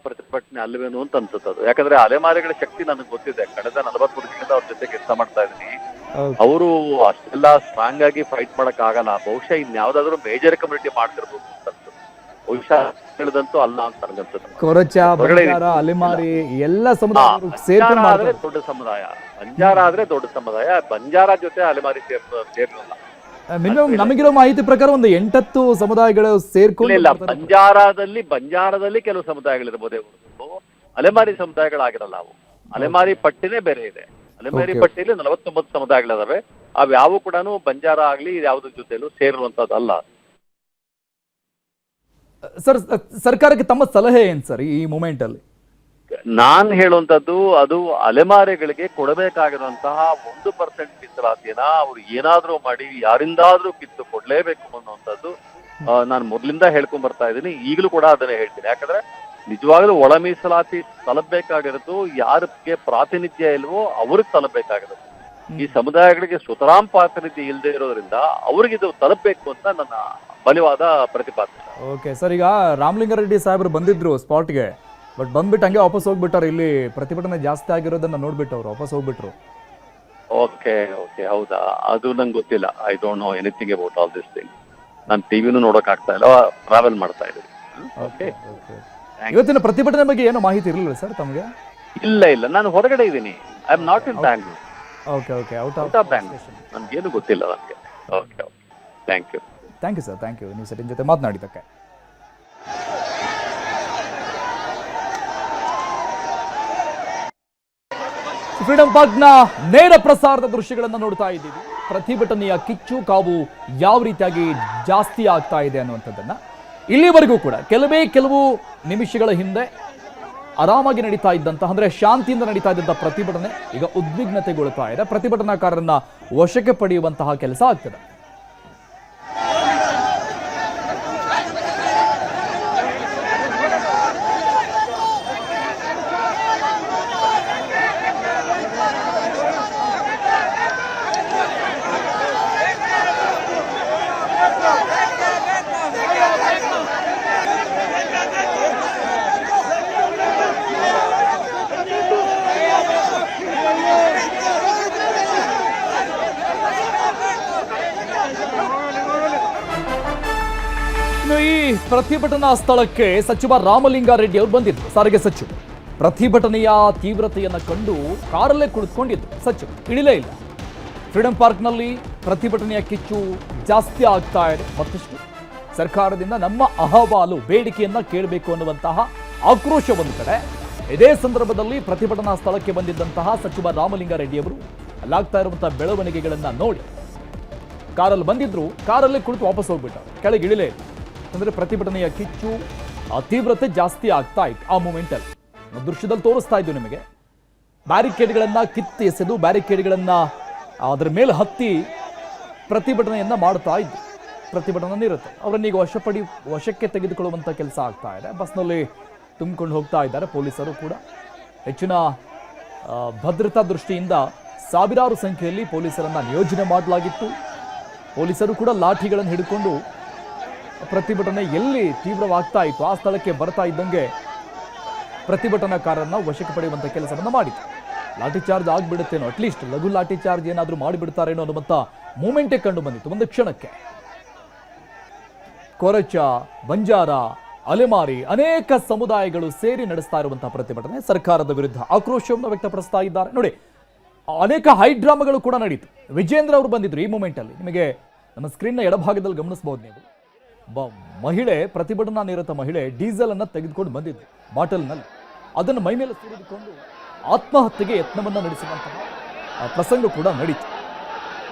ಪ್ರತಿಭಟನೆ ಅಲ್ವೇನು ಅಂತ ಅನ್ಸುತ್ತದು. ಯಾಕಂದ್ರೆ ಅಲೆಮಾರಿಗಳ ಶಕ್ತಿ ನನಗೆ ಗೊತ್ತಿದೆ. ಕಳೆದ 40 ವರ್ಷದಿಂದ ಅವ್ರ ಜೊತೆ ಕೆಲಸ ಮಾಡ್ತಾ ಇದ್ದೀನಿ. ಅವರು ಅಷ್ಟೆಲ್ಲ ಸ್ಟ್ರಾಂಗ್ ಆಗಿ ಫೈಟ್ ಮಾಡಕ್ ಆಗಲ್ಲ. ಬಹುಶಃ ಇನ್ಯಾವ್ದಾದ್ರು ಮೇಜರ್ ಕಮ್ಯುನಿಟಿ ಮಾಡ್ತಿರ್ಬೋದು ಅಂತ ಅನ್ಸುತ್ತೆ. ಬಹುಶಃ ಹೇಳಿದಂತೂ ಅಲ್ಲ ಅಂತ ನನಗನ್ಸುತ್ತೆ. ಕೊರಚ, ಬಂಜಾರ, ಅಲೆಮಾರಿ ಎಲ್ಲ ಸಮುದಾಯ ಸೇರ್ಕೊಂಡು ದೊಡ್ಡ ಸಮುದಾಯ. ಬಂಜಾರ ಆದ್ರೆ ದೊಡ್ಡ ಸಮುದಾಯ. ಬಂಜಾರ ಜೊತೆ ಅಲೆಮಾರಿ ಸೇರ್ಲಿಲ್ಲ. ಮಿನಿಮಮ್ ನಮಗಿರೋ ಮಾಹಿತಿ ಪ್ರಕಾರ ಒಂದು 8-10 ಸಮುದಾಯಗಳು ಸೇರ್ಕೊಂಡಿಲ್ಲ. ಬಂಜಾರದಲ್ಲಿ ಕೆಲವು ಸಮುದಾಯಗಳಿರ್ಬೋದೇ ಹೊರತು ಅಲೆಮಾರಿ ಸಮುದಾಯಗಳಾಗಿರಲ್ಲ. ಅವು ಅಲೆಮಾರಿ ಪಟ್ಟಿನೇ ಬೇರೆ ಇದೆ. ಅಲೆಮಾರಿ ಪಟ್ಟಿಯಲ್ಲಿ 49 ಸಮುದಾಯಗಳಿದಾವೆ. ಅವು ಯಾವ ಕೂಡ ಬಂಜಾರ ಆಗ್ಲಿ ಯಾವ್ದ್ರ ಜೊತೆಲೂ ಸೇರುವಂತದ್ದಲ್ಲ. ಸರ್, ಸರ್ಕಾರಕ್ಕೆ ತಮ್ಮ ಸಲಹೆ ಏನ್ ಸರ್ ಈ ಮೂಮೆಂಟ್ ಅಲ್ಲಿ? ನಾನ್ ಹೇಳುವಂತದ್ದು ಅದು ಅಲೆಮಾರಿಗಳಿಗೆ ಕೊಡಬೇಕಾಗಿರುವಂತಹ 1% ಮೀಸಲಾತಿನ ಅವ್ರು ಏನಾದ್ರೂ ಮಾಡಿ ಯಾರಿಂದಾದ್ರೂ ಕಿತ್ತು ಕೊಡ್ಲೇಬೇಕು ಅನ್ನುವಂಥದ್ದು ನಾನು ಮೊದಲಿಂದ ಹೇಳ್ಕೊಂಡ್ ಬರ್ತಾ ಇದ್ದೀನಿ. ಈಗಲೂ ಕೂಡ ಅದನ್ನೇ ಹೇಳ್ತೀನಿ. ಯಾಕಂದ್ರೆ ನಿಜವಾಗ್ಲೂ ಒಳ ಮೀಸಲಾತಿ ತಲುಪಬೇಕಾಗಿರೋದು ಯಾರಿಗೆ ಪ್ರಾತಿನಿಧ್ಯ ಇಲ್ವೋ ಅವ್ರಿಗೆ ತಲುಪಬೇಕಾಗಿರೋದು. ಈ ಸಮುದಾಯಗಳಿಗೆ ಸುತರಾಂ ಪ್ರಾತಿನಿಧ್ಯ ಇಲ್ಲದೆ ಇರೋದ್ರಿಂದ ಅವ್ರಿಗೆ ಇದು ತಲುಪಬೇಕು ಅಂತ ನನ್ನ ಬಲವಾದ ಪ್ರತಿಪಾದನೆ. ಓಕೆ ಸರ್, ಈಗ ರಾಮಲಿಂಗಾರೆಡ್ಡಿ ಸಾಹೇಬರು ಬಂದಿದ್ರು ಸ್ಪಾಟ್ಗೆ, ಬಟ್ ಬಂದ್ಬಿಟ್ಟು ಹಂಗೆ ವಾಪಸ್ ಹೋಗ್ಬಿಟ್ಟಾರೆ. ಇಲ್ಲಿ ಪ್ರತಿಭಟನೆ ಜಾಸ್ತಿ ಆಗಿರೋದನ್ನ ನೋಡ್ಬಿಟ್ಟು ಅವ್ರು ವಾಪಸ್ ಹೋಗ್ಬಿಟ್ರು. ಓಕೆ ಓಕೆ, ಹೌದಾ? ಅದು ನಂಗೆ ಗೊತ್ತಿಲ್ಲ. I don't know anything about all this thing. ನಾನು ಟಿವಿನೂ ನೋಡಕ್ ಆಗ್ತಾ ಇಲ್ಲ, ಟ್ರಾವೆಲ್ ಮಾಡ್ತಾ ಇದ್ದೀನಿ. ಇವತ್ತಿನ ಪ್ರತಿಭಟನೆ ಬಗ್ಗೆ ಏನೋ ಮಾಹಿತಿ ಇರಲಿಲ್ಲ ಸರ್ ತಮಗೆ? ಇಲ್ಲ, ನಾನು ಹೊರಗಡೆ ಇದ್ದೀನಿ. I am not in Bangalore. Okay okay, out of Bangalore. ನನ್ಗೇನು ಗೊತ್ತಿಲ್ಲ ನನಗೆ. Okay okay, thank you sir, thank you ನೀವು ಸೆಟಿನ್ ಜೊತೆ ಮಾತನಾಡಿದ್ದಕ್ಕೆ. ಫ್ರೀಡಂ ಪಾರ್ಕ್ನ ನೇರ ಪ್ರಸಾರದ ದೃಶ್ಯಗಳನ್ನು ನೋಡ್ತಾ ಇದ್ದೀವಿ. ಪ್ರತಿಭಟನೆಯ ಕಿಚ್ಚು ಕಾವು ಯಾವ ರೀತಿಯಾಗಿ ಜಾಸ್ತಿ ಆಗ್ತಾ ಇದೆ ಅನ್ನುವಂಥದ್ದನ್ನ ಇಲ್ಲಿವರೆಗೂ ಕೂಡ ಕೆಲವು ನಿಮಿಷಗಳ ಹಿಂದೆ ಆರಾಮಾಗಿ ನಡೀತಾ ಇದ್ದಂತಹ, ಅಂದ್ರೆ ಶಾಂತಿಯಿಂದ ನಡೀತಾ ಇದ್ದಂತಹ ಪ್ರತಿಭಟನೆ ಈಗ ಉದ್ವಿಗ್ನತೆಗೊಳ್ತಾ ಇದೆ. ಪ್ರತಿಭಟನಾಕಾರರನ್ನ ವಶಕ್ಕೆ ಪಡೆಯುವಂತಹ ಕೆಲಸ ಆಗ್ತದೆ. ಪ್ರತಿಭಟನಾ ಸ್ಥಳಕ್ಕೆ ಸಚಿವ ರಾಮಲಿಂಗಾರೆಡ್ಡಿ ಅವರು ಬಂದಿದ್ರು. ಸಾರಿಗೆ ಸಚಿವರು ಪ್ರತಿಭಟನೆಯ ತೀವ್ರತೆಯನ್ನು ಕಂಡು ಕಾರಲ್ಲೇ ಕುಳಿತುಕೊಂಡಿದ್ರು. ಸಚಿವರು ಇಳಿಲೇ ಇಲ್ಲ. ಫ್ರೀಡಂ ಪಾರ್ಕ್ನಲ್ಲಿ ಪ್ರತಿಭಟನೆಯ ಕಿಚ್ಚು ಜಾಸ್ತಿ ಆಗ್ತಾ ಇದೆ. ಮತ್ತಷ್ಟು ಸರ್ಕಾರದಿಂದ ನಮ್ಮ ಅಹವಾಲು ಬೇಡಿಕೆಯನ್ನ ಕೇಳಬೇಕು ಅನ್ನುವಂತಹ ಆಕ್ರೋಶ ಒಂದು ಕಡೆ. ಇದೇ ಸಂದರ್ಭದಲ್ಲಿ ಪ್ರತಿಭಟನಾ ಸ್ಥಳಕ್ಕೆ ಬಂದಿದ್ದಂತಹ ಸಚಿವ ರಾಮಲಿಂಗಾರೆಡ್ಡಿ ಅವರು ಅಲ್ಲಾಗ್ತಾ ಇರುವಂತಹ ಬೆಳವಣಿಗೆಗಳನ್ನ ನೋಡಿ ಕಾರಲ್ಲಿ ಬಂದಿದ್ರು, ಕಾರಲ್ಲೇ ಕುಳಿತು ವಾಪಸ್ ಹೋಗ್ಬಿಟ್ಟ, ಕೆಳಗೆ ಇಳಿಲೇ ಇಲ್ಲ. ಅಂದ್ರೆ ಪ್ರತಿಭಟನೆಯ ಕಿಚ್ಚು ತೀವ್ರತೆ ಜಾಸ್ತಿ ಆಗ್ತಾ ಇತ್ತು. ಆ ಮೂಮೆಂಟ್ ಅಲ್ಲಿ ದೃಶ್ಯದಲ್ಲಿ ತೋರಿಸ್ತಾ ಇದ್ವಿ ನಿಮಗೆ. ಬ್ಯಾರಿಕೇಡ್ಗಳನ್ನ ಕಿತ್ತು ಎಸೆದು ಬ್ಯಾರಿಕೇಡ್ಗಳನ್ನ ಅದರ ಮೇಲೆ ಹತ್ತಿ ಪ್ರತಿಭಟನೆಯನ್ನ ಮಾಡ್ತಾ ಇದ್ರು. ಪ್ರತಿಭಟನಾ ನಿರತ ಅವರನ್ನೀಗ ವಶಕ್ಕೆ ತೆಗೆದುಕೊಳ್ಳುವಂತ ಕೆಲಸ ಆಗ್ತಾ ಇದೆ. ಬಸ್ನಲ್ಲಿ ತುಂಬಿಕೊಂಡು ಹೋಗ್ತಾ ಇದ್ದಾರೆ ಪೊಲೀಸರು ಕೂಡ. ಹೆಚ್ಚಿನ ಭದ್ರತಾ ದೃಷ್ಟಿಯಿಂದ ಸಾವಿರಾರು ಸಂಖ್ಯೆಯಲ್ಲಿ ಪೊಲೀಸರನ್ನ ನಿಯೋಜನೆ ಮಾಡಲಾಗಿತ್ತು. ಪೊಲೀಸರು ಕೂಡ ಲಾಠಿಗಳನ್ನು ಹಿಡ್ಕೊಂಡು ಪ್ರತಿಭಟನೆ ಎಲ್ಲಿ ತೀವ್ರವಾಗ್ತಾ ಇತ್ತು ಆ ಸ್ಥಳಕ್ಕೆ ಬರ್ತಾ ಇದ್ದಂಗೆ ಪ್ರತಿಭಟನಾಕಾರರನ್ನ ವಶಕ್ಕೆ ಪಡೆಯುವಂತ ಕೆಲಸವನ್ನ ಮಾಡಿತ್ತು. ಲಾಠಿ ಚಾರ್ಜ್ ಆಗ್ಬಿಡುತ್ತೇನೋ, ಅಟ್ಲೀಸ್ಟ್ ಲಘು ಲಾಠಿ ಚಾರ್ಜ್ ಏನಾದರೂ ಮಾಡಿಬಿಡ್ತಾರೇನೋ ಅನ್ನುವಂಥ ಮೂಮೆಂಟೇ ಕಂಡು ಬಂದಿತ್ತು ಒಂದು ಕ್ಷಣಕ್ಕೆ. ಕೊರಚ, ಬಂಜಾರ, ಅಲೆಮಾರಿ ಅನೇಕ ಸಮುದಾಯಗಳು ಸೇರಿ ನಡೆಸ್ತಾ ಇರುವಂತಹ ಪ್ರತಿಭಟನೆ ಸರ್ಕಾರದ ವಿರುದ್ಧ ಆಕ್ರೋಶವನ್ನು ವ್ಯಕ್ತಪಡಿಸ್ತಾ ಇದ್ದಾರೆ. ನೋಡಿ, ಅನೇಕ ಹೈಡ್ರಾಮಾಗಳು ಕೂಡ ನಡೀತು. ವಿಜೇಂದ್ರ ಅವರು ಬಂದಿದ್ರು ಈ ಮೂಮೆಂಟ್ ಅಲ್ಲಿ. ನಿಮಗೆ ನಮ್ಮ ಸ್ಕ್ರೀನ್ನ ಎಡಭಾಗದಲ್ಲಿ ಗಮನಿಸಬಹುದು ನೀವು. ಮಹಿಳೆ, ಪ್ರತಿಭಟನಾ ನಿರತ ಮಹಿಳೆ ಡೀಸೆಲ್ ಅನ್ನ ತೆಗೆದುಕೊಂಡು ಬಂದಿದ್ರು ಬಾಟಲ್ನಲ್ಲಿ. ಅದನ್ನು ಮೈ ಮೇಲೆ ಸುರಿದುಕೊಂಡು ಆತ್ಮಹತ್ಯೆಗೆ ಯತ್ನವನ್ನ ನಡೆಸುವಂತಹ ಪ್ರಸಂಗ ಕೂಡ ನಡೀತು.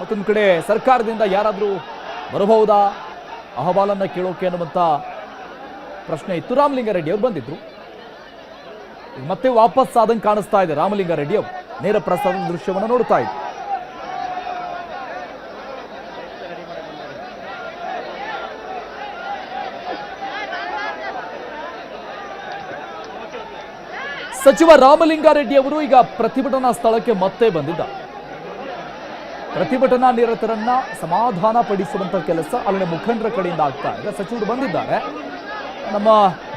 ಮತ್ತೊಂದು ಕಡೆ ಸರ್ಕಾರದಿಂದ ಯಾರಾದರೂ ಬರಬಹುದಾ ಅಹವಾಲನ್ನ ಕೇಳೋಕೆ ಅನ್ನುವಂಥ ಪ್ರಶ್ನೆ ಇತ್ತು. ರಾಮಲಿಂಗಾರೆಡ್ಡಿ ಅವರು ಬಂದಿದ್ರು. ಮತ್ತೆ ವಾಪಸ್ ಆದಂಗೆ ಕಾಣಿಸ್ತಾ ಇದೆ. ರಾಮಲಿಂಗಾರೆಡ್ಡಿ ಅವರು ನೇರ ಪ್ರಸಾರದ ದೃಶ್ಯವನ್ನು ನೋಡ್ತಾ ಇದ್ರು. ಸಚಿವ ರಾಮಲಿಂಗಾರೆಡ್ಡಿ ಅವರು ಈಗ ಪ್ರತಿಭಟನಾ ಸ್ಥಳಕ್ಕೆ ಮತ್ತೆ ಬಂದಿದ್ದಾರೆ. ಪ್ರತಿಭಟನಾ ನಿರತರನ್ನ ಸಮಾಧಾನ ಪಡಿಸುವಂತ ಕೆಲಸ ಅಲ್ಲಿನ ಮುಖಂಡರ ಕಡೆಯಿಂದ ಆಗ್ತಾ ಇದೆ. ಸಚಿವರು ಬಂದಿದ್ದಾರೆ. ನಮ್ಮ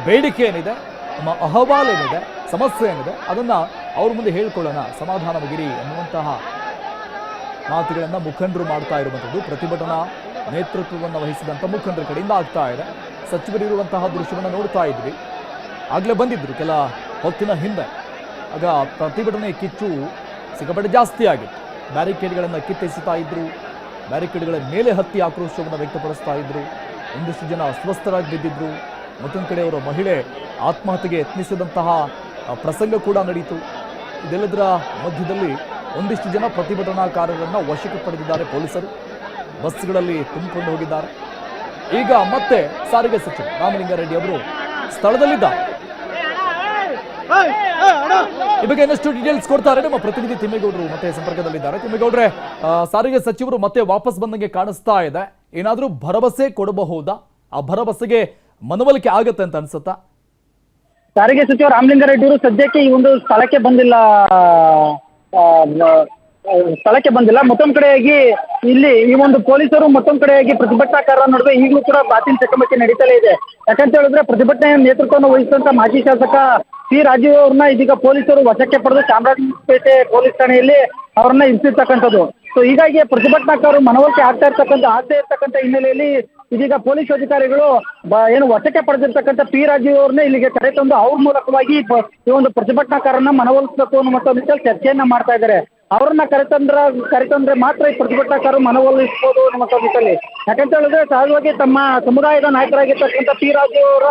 ಬೇಡಿಕೆ ಏನಿದೆ, ನಮ್ಮ ಅಹವಾಲು ಏನಿದೆ, ಸಮಸ್ಯೆ ಏನಿದೆ ಅದನ್ನ ಅವ್ರ ಮುಂದೆ ಹೇಳ್ಕೊಳ್ಳೋಣ, ಸಮಾಧಾನವಾಗಿರಿ ಅನ್ನುವಂತಹ ಮಾತುಗಳನ್ನ ಮುಖಂಡರು ಮಾಡ್ತಾ ಇರುವಂಥದ್ದು. ಪ್ರತಿಭಟನಾ ನೇತೃತ್ವವನ್ನು ವಹಿಸಿದಂಥ ಮುಖಂಡರ ಕಡೆಯಿಂದ ಆಗ್ತಾ ಇದೆ. ಸಚಿವರಿರುವಂತಹ ದೃಶ್ಯವನ್ನು ನೋಡ್ತಾ ಇದ್ವಿ. ಆಗಲೇ ಬಂದಿದ್ರು ಕೆಲ ಹೊತ್ತಿನ ಹಿಂದೆ. ಆಗ ಪ್ರತಿಭಟನೆ ಕಿಚ್ಚು ಸಿಕ್ಕಾಪಟ್ಟೆ ಜಾಸ್ತಿ ಆಗಿತ್ತು. ಬ್ಯಾರಿಕೇಡ್ಗಳನ್ನು ಕಿತ್ತೆಸೆತಾ ಇದ್ರು, ಬ್ಯಾರಿಕೇಡ್ಗಳ ಮೇಲೆ ಹತ್ತಿ ಆಕ್ರೋಶವನ್ನು ವ್ಯಕ್ತಪಡಿಸ್ತಾ ಇದ್ರು. ಒಂದಿಷ್ಟು ಜನ ಅಸ್ವಸ್ಥರಾಗಿ ಬಿದ್ದಿದ್ರು. ಮತ್ತೊಂದು ಕಡೆ ಅವರ ಮಹಿಳೆ ಆತ್ಮಹತ್ಯೆಗೆ ಯತ್ನಿಸಿದಂತಹ ಪ್ರಸಂಗ ಕೂಡ ನಡೀತು. ಇದೆಲ್ಲದರ ಮಧ್ಯದಲ್ಲಿ ಒಂದಿಷ್ಟು ಜನ ಪ್ರತಿಭಟನಾಕಾರರನ್ನು ವಶಕ್ಕೆ ಪಡೆದಿದ್ದಾರೆ ಪೊಲೀಸರು. ಬಸ್ಗಳಲ್ಲಿ ತುಂಬಿಕೊಂಡು ಹೋಗಿದ್ದಾರೆ. ಈಗ ಮತ್ತೆ ಸಾರಿಗೆ ಸಚಿವ ರಾಮಲಿಂಗಾರೆಡ್ಡಿ ಅವರು ಸ್ಥಳದಲ್ಲಿದ್ದಾರೆ. ಈ ಬಗ್ಗೆ ಇನ್ನಷ್ಟು ಡೀಟೇಲ್ಸ್ ಕೊಡ್ತಾರೆ ನಮ್ಮ ಪ್ರತಿನಿಧಿ ತಿಮ್ಮೇಗೌಡರು ಮತ್ತೆ ಸಂಪರ್ಕದಲ್ಲಿದ್ದಾರೆ. ತಿಮ್ಮೇಗೌಡ್ರೆ, ಸಾರಿಗೆ ಸಚಿವರು ಮತ್ತೆ ವಾಪಸ್ ಬಂದಂಗೆ ಕಾಣಿಸ್ತಾ ಇದೆ. ಏನಾದರೂ ಭರವಸೆ ಕೊಡಬಹುದಾ? ಆ ಭರವಸೆಗೆ ಮನವೊಲಿಕೆ ಆಗತ್ತೆ ಅಂತ ಅನ್ಸುತ್ತಾ? ಸಾರಿಗೆ ಸಚಿವ ರಾಮಲಿಂಗಾರೆಡ್ಡಿ ಅವರು ಸದ್ಯಕ್ಕೆ ಈ ಒಂದು ಸ್ಥಳಕ್ಕೆ ಬಂದಿಲ್ಲ. ಮತ್ತೊಂದು ಕಡೆಯಾಗಿ ಇಲ್ಲಿ ಈ ಒಂದು ಪೊಲೀಸರು ಮತ್ತೊಂದು ಕಡೆಯಾಗಿ ಪ್ರತಿಭಟನಾಕಾರರ ನಡುವೆ ಈಗಲೂ ಕೂಡ ಮಾತಿನ ಚಕಮಕಿ ನಡೀತಲೇ ಇದೆ. ಯಾಕಂತ ಹೇಳಿದ್ರೆ ಪ್ರತಿಭಟನೆಯ ನೇತೃತ್ವವನ್ನು ವಹಿಸಿದಂತ ಮಾಜಿ ಶಾಸಕ ಪಿ ರಾಜೀವ್ ಅವ್ರನ್ನ ಇದೀಗ ಪೊಲೀಸರು ವಶಕ್ಕೆ ಪಡೆದು ಚಾಮರಾಜಪೇಟೆ ಪೊಲೀಸ್ ಠಾಣೆಯಲ್ಲಿ ಅವರನ್ನ ಇರಿಸಿರ್ತಕ್ಕಂಥದ್ದು. ಸೊ ಹೀಗಾಗಿ ಪ್ರತಿಭಟನಾಕಾರರು ಮನವೊಲಿಕೆ ಆಗದೆ ಇರ್ತಕ್ಕಂಥ ಹಿನ್ನೆಲೆಯಲ್ಲಿ ಇದೀಗ ಪೊಲೀಸ್ ಅಧಿಕಾರಿಗಳು ಏನು ವಶಕ್ಕೆ ಪಡೆದಿರ್ತಕ್ಕಂಥ ಪಿ ರಾಜೀವ್ ಅವ್ರನ್ನ ಇಲ್ಲಿಗೆ ಕರೆತಂದು ಅವ್ರ ಮೂಲಕವಾಗಿ ಈ ಒಂದು ಪ್ರತಿಭಟನಾಕಾರನ್ನ ಮನವೊಲಿಸಬೇಕು ಅನ್ನುವಂಥ ನಿಟ್ಟಿನಲ್ಲಿ ಚರ್ಚೆಯನ್ನ ಮಾಡ್ತಾ ಇದ್ದಾರೆ. ಅವರನ್ನ ಕರೆತಂದ್ರೆ ಮಾತ್ರ ಈ ಪ್ರತಿಭಟನಾಕಾರರು ಮನವೊಲಿಸಬಹುದು ಅನ್ನುವಂಥ ನಿಟ್ಟಿನಲ್ಲಿ. ಯಾಕಂತ ಹೇಳಿದ್ರೆ ಸಹಜವಾಗಿ ತಮ್ಮ ಸಮುದಾಯದ ನಾಯಕರಾಗಿರ್ತಕ್ಕಂಥ ಪಿ ರಾಜೀವ್ ಅವರ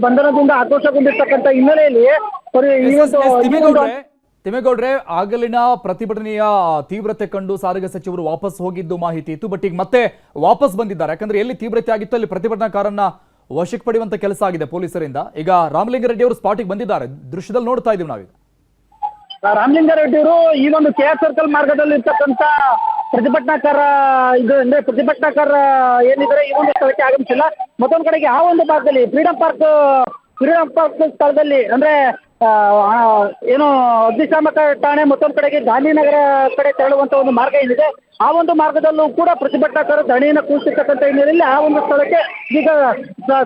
ಬಂಧನದಿಂದ ಆಕ್ರೋಶಗೊಂಡಿರ್ತಕ್ಕಂಥ ಹಿನ್ನೆಲೆಯಲ್ಲಿ ತಿಮ್ಮೇಗೌಡ್ರೆ, ಆಗಲಿನ ಪ್ರತಿಭಟನೆಯ ತೀವ್ರತೆ ಕಂಡು ಸಾರಿಗೆ ಸಚಿವರು ವಾಪಸ್ ಹೋಗಿದ್ದು ಮಾಹಿತಿ ಇತ್ತು. ಬಟ್ ಈಗ ಮತ್ತೆ ವಾಪಸ್ ಬಂದಿದ್ದಾರೆ. ಯಾಕಂದ್ರೆ ಎಲ್ಲಿ ತೀವ್ರತೆ ಆಗಿತ್ತು ಅಲ್ಲಿ ಪ್ರತಿಭಟನಾಕಾರನ್ನ ವಶಕ್ಕೆ ಪಡೆಯುವಂತ ಕೆಲಸ ಆಗಿದೆ ಪೊಲೀಸರಿಂದ. ಈಗ ರಾಮಲಿಂಗಾರೆಡ್ಡಿ ಅವರು ಸ್ಪಾಟಿಗೆ ಬಂದಿದ್ದಾರೆ. ದೃಶ್ಯದಲ್ಲಿ ನೋಡ್ತಾ ಇದೀವಿ ನಾವೀಗ. ರಾಮಲಿಂಗಾರೆಡ್ಡಿ ಅವರು ಈ ಒಂದು KR ಸರ್ಕಲ್ ಮಾರ್ಗದಲ್ಲಿ ಇರ್ತಕ್ಕಂಥ ಪ್ರತಿಭಟನಾಕಾರ ಏನಿದ್ದಾರೆ ಈ ಒಂದು ಸ್ಥಳಕ್ಕೆ ಆಗಮಿಸಿಲ್ಲ. ಮತ್ತೊಂದು ಕಡೆಗೆ ಆ ಒಂದು ಭಾಗದಲ್ಲಿ ಫ್ರೀಡಂ ಪಾರ್ಕ್ ಸ್ಥಳದಲ್ಲಿ ಅಂದ್ರೆ ಏನು ಅಗ್ನಿಶಾಮಕ ಠಾಣೆ ಮತ್ತೊಂದು ಕಡೆಗೆ ಗಾಂಧಿನಗರ ಕಡೆ ತೆರಳುವಂತ ಒಂದು ಮಾರ್ಗ ಏನಿದೆ ಆ ಒಂದು ಮಾರ್ಗದಲ್ಲೂ ಕೂಡ ಪ್ರತಿಭಟನಾಕಾರರು ಧರಣಿಯನ್ನು ಕೂರಿಸಿರ್ತಕ್ಕಂಥ ಹಿನ್ನೆಲೆಯಲ್ಲಿ ಆ ಒಂದು ಸ್ಥಳಕ್ಕೆ ಈಗ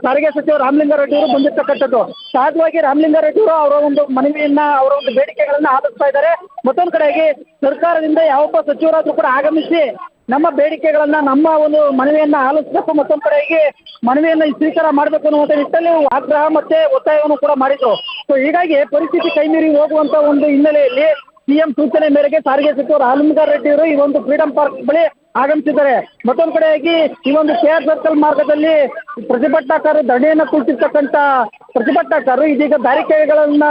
ಸಾರಿಗೆ ಸಚಿವ ರಾಮಲಿಂಗಾರೆಡ್ಡಿ ಅವರು ಬಂದಿರ್ತಕ್ಕಂಥದ್ದು. ಸಹಜವಾಗಿ ರಾಮಲಿಂಗಾರೆಡ್ಡಿ ಅವರು ಅವರ ಒಂದು ಮನವಿಯನ್ನ ಅವರ ಒಂದು ಬೇಡಿಕೆಗಳನ್ನ ಆಲಿಸ್ತಾ ಇದ್ದಾರೆ. ಮತ್ತೊಂದು ಕಡೆಗೆ ಸರ್ಕಾರದಿಂದ ಯಾವೊಬ್ಬ ಸಚಿವರಾದ್ರೂ ಕೂಡ ಆಗಮಿಸಿ ನಮ್ಮ ಬೇಡಿಕೆಗಳನ್ನ ನಮ್ಮ ಒಂದು ಮನವಿಯನ್ನ ಆಲಿಸಬೇಕು, ಮತ್ತೊಂದು ಕಡೆಗೆ ಮನವಿಯನ್ನ ಸ್ವೀಕಾರ ಮಾಡಬೇಕು ಅನ್ನುವಂಥ ನಿಟ್ಟಿನಲ್ಲಿ ಆಗ್ರಹ ಮತ್ತೆ ಒತ್ತಾಯವನ್ನು ಕೂಡ ಮಾಡಿದ್ರು. ಸೊ ಹೀಗಾಗಿ ಪರಿಸ್ಥಿತಿ ಕೈಮೀರಿ ಹೋಗುವಂತ ಒಂದು ಹಿನ್ನೆಲೆಯಲ್ಲಿ ಸಿಎಂ ಸೂಚನೆ ಮೇರೆಗೆ ಸಾರಿಗೆ ಸಚಿವರು ಆಲಂಗಾರ್ ರೆಡ್ಡಿ ಅವರು ಈ ಒಂದು ಫ್ರೀಡಂ ಪಾರ್ಕ್ ಬಳಿ ಆಗಮಿಸಿದ್ದಾರೆ. ಮತ್ತೊಂದು ಕಡೆಯಾಗಿ ಈ ಒಂದು KR ಸರ್ಕಲ್ ಮಾರ್ಗದಲ್ಲಿ ಪ್ರತಿಭಟನಾಕಾರರು ಧರಣಿಯನ್ನ ಕುಳಿತಿರ್ತಕ್ಕಂಥ ಪ್ರತಿಭಟನಾಕಾರರು ಇದೀಗ ಬ್ಯಾರಿಕೇಡ್ಗಳನ್ನ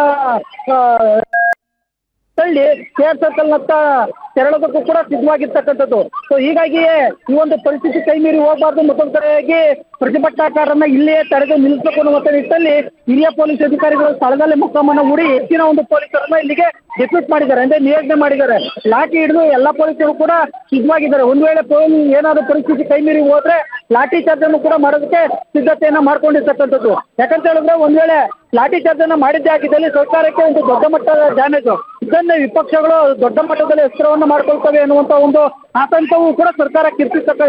ತಳ್ಳಿ KR ಸರ್ಕಲ್ ನತ್ತ ತೆರಳೋದಕ್ಕೂ ಕೂಡ ಸಿದ್ಧವಾಗಿರ್ತಕ್ಕಂಥದ್ದು. ಸೊ ಹೀಗಾಗಿಯೇ ಈ ಒಂದು ಪರಿಸ್ಥಿತಿ ಕೈ ಮೀರಿ ಹೋಗಬಾರ್ದು, ಮತ್ತೊಂದು ಕಡೆಯಾಗಿ ಪ್ರತಿಭಟನಾಕಾರರನ್ನ ಇಲ್ಲಿಯೇ ತಡೆದು ನಿಲ್ಲಿಸಬೇಕು ಅನ್ನುವಂಥ ನಿಟ್ಟಿನಲ್ಲಿ ಹಿರಿಯ ಪೊಲೀಸ್ ಅಧಿಕಾರಿಗಳು ಸ್ಥಳದಲ್ಲಿ ಮುಖಮನ ಹೂಡಿ ಹೆಚ್ಚಿನ ಒಂದು ಪೊಲೀಸರನ್ನ ಇಲ್ಲಿಗೆ ಡೆಪ್ಯೂಟ್ ಮಾಡಿದ್ದಾರೆ, ಅಂದ್ರೆ ನಿಯೋಜನೆ ಮಾಡಿದ್ದಾರೆ. ಲಾಠಿ ಹಿಡಿದು ಎಲ್ಲ ಪೊಲೀಸರು ಕೂಡ ಸಿದ್ಧವಾಗಿದ್ದಾರೆ. ಒಂದು ವೇಳೆ ಏನಾದರೂ ಪರಿಸ್ಥಿತಿ ಕೈ ಮೀರಿ ಹೋದ್ರೆ ಲಾಠಿ ಚಾರ್ಜ್ ಅನ್ನು ಕೂಡ ಮಾಡೋದಕ್ಕೆ ಸಿದ್ಧತೆಯನ್ನ ಮಾಡ್ಕೊಂಡಿರ್ತಕ್ಕಂಥದ್ದು. ಯಾಕಂತ ಹೇಳಿದ್ರೆ ಒಂದ್ ವೇಳೆ ಲಾಠಿ ಚಾರ್ಜ್ ಅನ್ನ ಮಾಡಿದ್ದೇ ಆಗಿದ್ದಲ್ಲಿ ಸರ್ಕಾರಕ್ಕೆ ಒಂದು ದೊಡ್ಡ ಮಟ್ಟದ ಡ್ಯಾಮೇಜ್, ಇದನ್ನೇ ವಿಪಕ್ಷಗಳು ದೊಡ್ಡ ಮಟ್ಟದಲ್ಲಿ ಎಚ್ಚರವನ್ನು ಮಾಡ್ಕೊಳ್ತವೆ ಅನ್ನುವಂಥ ಒಂದು ಆತಂಕವೂ ಕೂಡ ಸರ್ಕಾರಕ್ಕೆ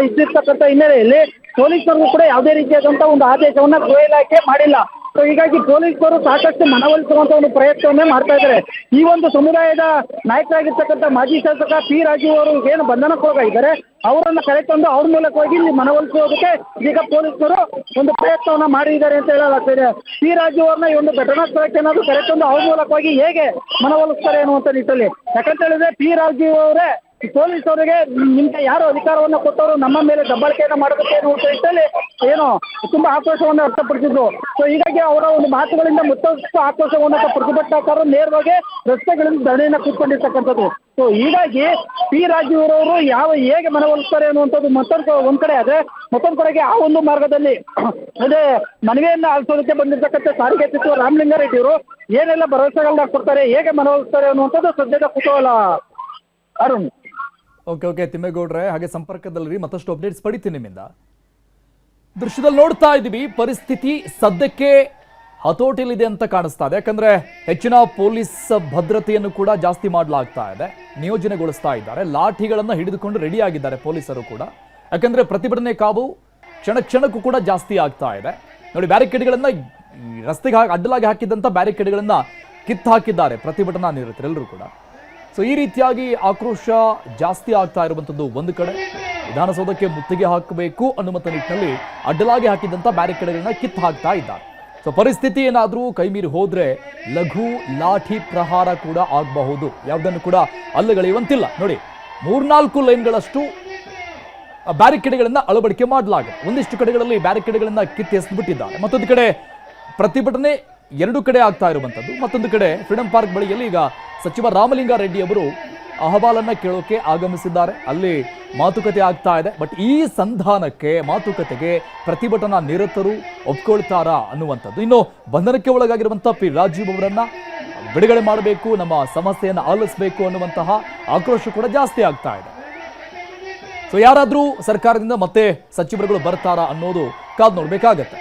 ಇದ್ದಿರ್ತಕ್ಕಂಥ ಹಿನ್ನೆಲೆಯಲ್ಲಿ ಪೊಲೀಸರಿಗೂ ಕೂಡ ಯಾವುದೇ ರೀತಿಯಾದಂಥ ಒಂದು ಆದೇಶವನ್ನ ಗೃಹ ಇಲಾಖೆ ಮಾಡಿಲ್ಲ. ಸೊ ಹೀಗಾಗಿ ಪೊಲೀಸರು ಸಾಕಷ್ಟು ಮನವೊಲಿಸುವಂತ ಒಂದು ಪ್ರಯತ್ನವನ್ನೇ ಮಾಡ್ತಾ ಇದ್ದಾರೆ. ಈ ಒಂದು ಸಮುದಾಯದ ನಾಯಕರಾಗಿರ್ತಕ್ಕಂಥ ಮಾಜಿ ಶಾಸಕ ಪಿ ರಾಜೀವ್ ಅವರು ಏನು ಬಂಧನಕ್ಕೊಳಗಾಗಿದ್ದಾರೆ ಅವರನ್ನ ಕರೆತಂದು ಅವ್ರ ಮೂಲಕವಾಗಿ ಇಲ್ಲಿ ಮನವೊಲಿಸುವುದಕ್ಕೆ ಈಗ ಪೊಲೀಸರು ಒಂದು ಪ್ರಯತ್ನವನ್ನ ಮಾಡಿದ್ದಾರೆ ಅಂತ ಹೇಳಲಾಗ್ತಿದೆ. ಪಿ ರಾಜೀವ್ ಅವ್ರನ್ನ ಈ ಒಂದು ಘಟನಾ ಸ್ಥಳಕ್ಕೆ ಏನಾದರೂ ಕರೆತಂದು ಅವ್ರ ಮೂಲಕವಾಗಿ ಹೇಗೆ ಮನವೊಲಿಸ್ತಾರೆ ಅನ್ನುವಂಥ ನಿಟ್ಟಿನಲ್ಲಿ. ಯಾಕಂತ ಹೇಳಿದ್ರೆ ಪಿ ರಾಜೀವ್ ಅವರೇ ಪೊಲೀಸರಿಗೆ ನಿಮ್ಗೆ ಯಾರು ಅಧಿಕಾರವನ್ನು ಕೊಟ್ಟವರು ನಮ್ಮ ಮೇಲೆ ದಬ್ಬಾಳಿಕೆಯನ್ನು ಮಾಡೋದಕ್ಕೆ ಅನ್ನುವಂಥ ನಿಟ್ಟಿನಲ್ಲಿ ಏನು ತುಂಬಾ ಆಕ್ರೋಶವನ್ನು ವ್ಯಕ್ತಪಡಿಸಿದ್ರು. ಸೊ ಹೀಗಾಗಿ ಅವರ ಒಂದು ಮಾತುಗಳಿಂದ ಮತ್ತಷ್ಟು ಆಕ್ರೋಶವನ್ನು ಪ್ರತಿಭಟನಾಕಾರರು ನೇರವಾಗಿ ರಸ್ತೆಗಳಿಂದ ಧರಣಿಯನ್ನು ಕೂತ್ಕೊಂಡಿರ್ತಕ್ಕಂಥದ್ದು. ಸೊ ಹೀಗಾಗಿ ಪಿ ರಾಜೀವ್ ಅವರು ಹೇಗೆ ಮನವೊಲಿಸ್ತಾರೆ ಅನ್ನುವಂಥದ್ದು ಒಂದ್ ಕಡೆ ಆದ್ರೆ, ಮತ್ತೊಂದು ಕಡೆಗೆ ಆ ಒಂದು ಮಾರ್ಗದಲ್ಲಿ ಅದೇ ಮನವಿಯನ್ನ ಆಲಿಸೋದಕ್ಕೆ ಬಂದಿರತಕ್ಕಂಥ ಸಾರಿಗೆ ಸಚಿವ ರಾಮಲಿಂಗಾರೆಡ್ಡಿ ಅವರು ಏನೆಲ್ಲ ಭರವಸೆಗಳನ್ನ ಕೊಡ್ತಾರೆ, ಹೇಗೆ ಮನವೊಲಿಸ್ತಾರೆ ಅನ್ನುವಂಥದ್ದು ಸದ್ಯದ ಕುತೂಹಲ. ಅರುಣ್. ಓಕೆ ತಿಮ್ಮೇಗೌಡ್ರೆ, ಹಾಗೆ ಸಂಪರ್ಕದಲ್ಲಿ ಮತ್ತಷ್ಟು ಅಪ್ಡೇಟ್ಸ್ ಪಡಿತೀನಿ ನಿಮ್ಮಿಂದ. ದೃಶ್ಯದಲ್ಲಿ ನೋಡ್ತಾ ಇದ್ದೀವಿ, ಪರಿಸ್ಥಿತಿ ಸದ್ಯಕ್ಕೆ ಹತೋಟಿಯಲ್ಲಿದೆ ಅಂತ ಕಾಣಿಸ್ತಾ ಇದೆ. ಯಾಕಂದ್ರೆ ಹೆಚ್ಚಿನ ಪೊಲೀಸ್ ಭದ್ರತೆಯನ್ನು ಕೂಡ ಜಾಸ್ತಿ ಮಾಡಲಾಗ್ತಾ ಇದೆ, ನಿಯೋಜನೆಗೊಳಿಸ್ತಾ ಇದ್ದಾರೆ. ಲಾಠಿಗಳನ್ನು ಹಿಡಿದುಕೊಂಡು ರೆಡಿ ಆಗಿದ್ದಾರೆ ಪೊಲೀಸರು ಕೂಡ. ಯಾಕಂದ್ರೆ ಪ್ರತಿಭಟನೆ ಕಾವು ಕ್ಷಣಕ್ಕೂ ಕೂಡ ಜಾಸ್ತಿ ಆಗ್ತಾ ಇದೆ. ನೋಡಿ, ಬ್ಯಾರಿಕೇಡ್ಗಳನ್ನ ರಸ್ತೆಗೆ ಅಡ್ಡಲಾಗಿ ಹಾಕಿದಂತ ಬ್ಯಾರಿಕೇಡ್ಗಳನ್ನ ಕಿತ್ತು ಹಾಕಿದ್ದಾರೆ ಪ್ರತಿಭಟನಾ ನಿರತರೆಲ್ಲರೂ ಕೂಡ. ಸೊ ಈ ರೀತಿಯಾಗಿ ಆಕ್ರೋಶ ಜಾಸ್ತಿ ಆಗ್ತಾ ಇರುವಂಥದ್ದು ಒಂದು ಕಡೆ. ವಿಧಾನಸೌಧಕ್ಕೆ ಮುತ್ತಿಗೆ ಹಾಕಬೇಕು ಅನ್ನುವಂಥ ನಿಟ್ಟಿನಲ್ಲಿ ಅಡ್ಡಲಾಗಿ ಹಾಕಿದಂಥ ಬ್ಯಾರಿಕೇಡ್ಗಳನ್ನ ಕಿತ್ತು ಹಾಕ್ತಾ ಇದ್ದಾರೆ. ಸೊ ಪರಿಸ್ಥಿತಿ ಏನಾದರೂ ಕೈಮೀರಿ ಹೋದ್ರೆ ಲಘು ಲಾಠಿ ಪ್ರಹಾರ ಕೂಡ ಆಗಬಹುದು, ಯಾವುದನ್ನು ಕೂಡ ಅಲ್ಲಗಳೆಯುವಂತಿಲ್ಲ. ನೋಡಿ, 3-4 ಲೈನ್ಗಳಷ್ಟು ಬ್ಯಾರಿಕೇಡ್ಗಳನ್ನ ಅಳವಡಿಕೆ ಮಾಡಲಾಗಿದೆ. ಒಂದಿಷ್ಟು ಕಡೆಗಳಲ್ಲಿ ಬ್ಯಾರಿಕೇಡ್ಗಳನ್ನ ಕಿತ್ತು ಎಸೆದ್ಬಿಟ್ಟಿದ್ದಾರೆ. ಮತ್ತೊಂದು ಕಡೆ ಪ್ರತಿಭಟನೆ ಎರಡು ಕಡೆ ಆಗ್ತಾ ಇರುವಂಥದ್ದು. ಮತ್ತೊಂದು ಕಡೆ ಫ್ರೀಡಂ ಪಾರ್ಕ್ ಬಳಿಯಲ್ಲಿ ಈಗ ಸಚಿವ ರಾಮಲಿಂಗಾರೆಡ್ಡಿ ಅವರು ಅಹವಾಲನ್ನ ಕೇಳೋಕೆ ಆಗಮಿಸಿದ್ದಾರೆ. ಅಲ್ಲಿ ಮಾತುಕತೆ ಆಗ್ತಾ ಇದೆ. ಬಟ್ ಈ ಸಂಧಾನಕ್ಕೆ, ಮಾತುಕತೆಗೆ ಪ್ರತಿಭಟನಾ ನಿರತರು ಒಪ್ಕೊಳ್ತಾರಾ ಅನ್ನುವಂಥದ್ದು. ಇನ್ನು ಬಂಧನಕ್ಕೆ ಒಳಗಾಗಿರುವಂತಹ ಪಿ ರಾಜೀವ್ ಅವರನ್ನ ಬಿಡುಗಡೆ ಮಾಡಬೇಕು, ನಮ್ಮ ಸಮಸ್ಯೆಯನ್ನು ಆಲಿಸಬೇಕು ಅನ್ನುವಂತಹ ಆಕ್ರೋಶ ಕೂಡ ಜಾಸ್ತಿ ಆಗ್ತಾ ಇದೆ. ಸೊ ಯಾರಾದ್ರೂ ಸರ್ಕಾರದಿಂದ ಮತ್ತೆ ಸಚಿವರುಗಳು ಬರ್ತಾರಾ ಅನ್ನೋದು ಕಾದು ನೋಡ್ಬೇಕಾಗತ್ತೆ.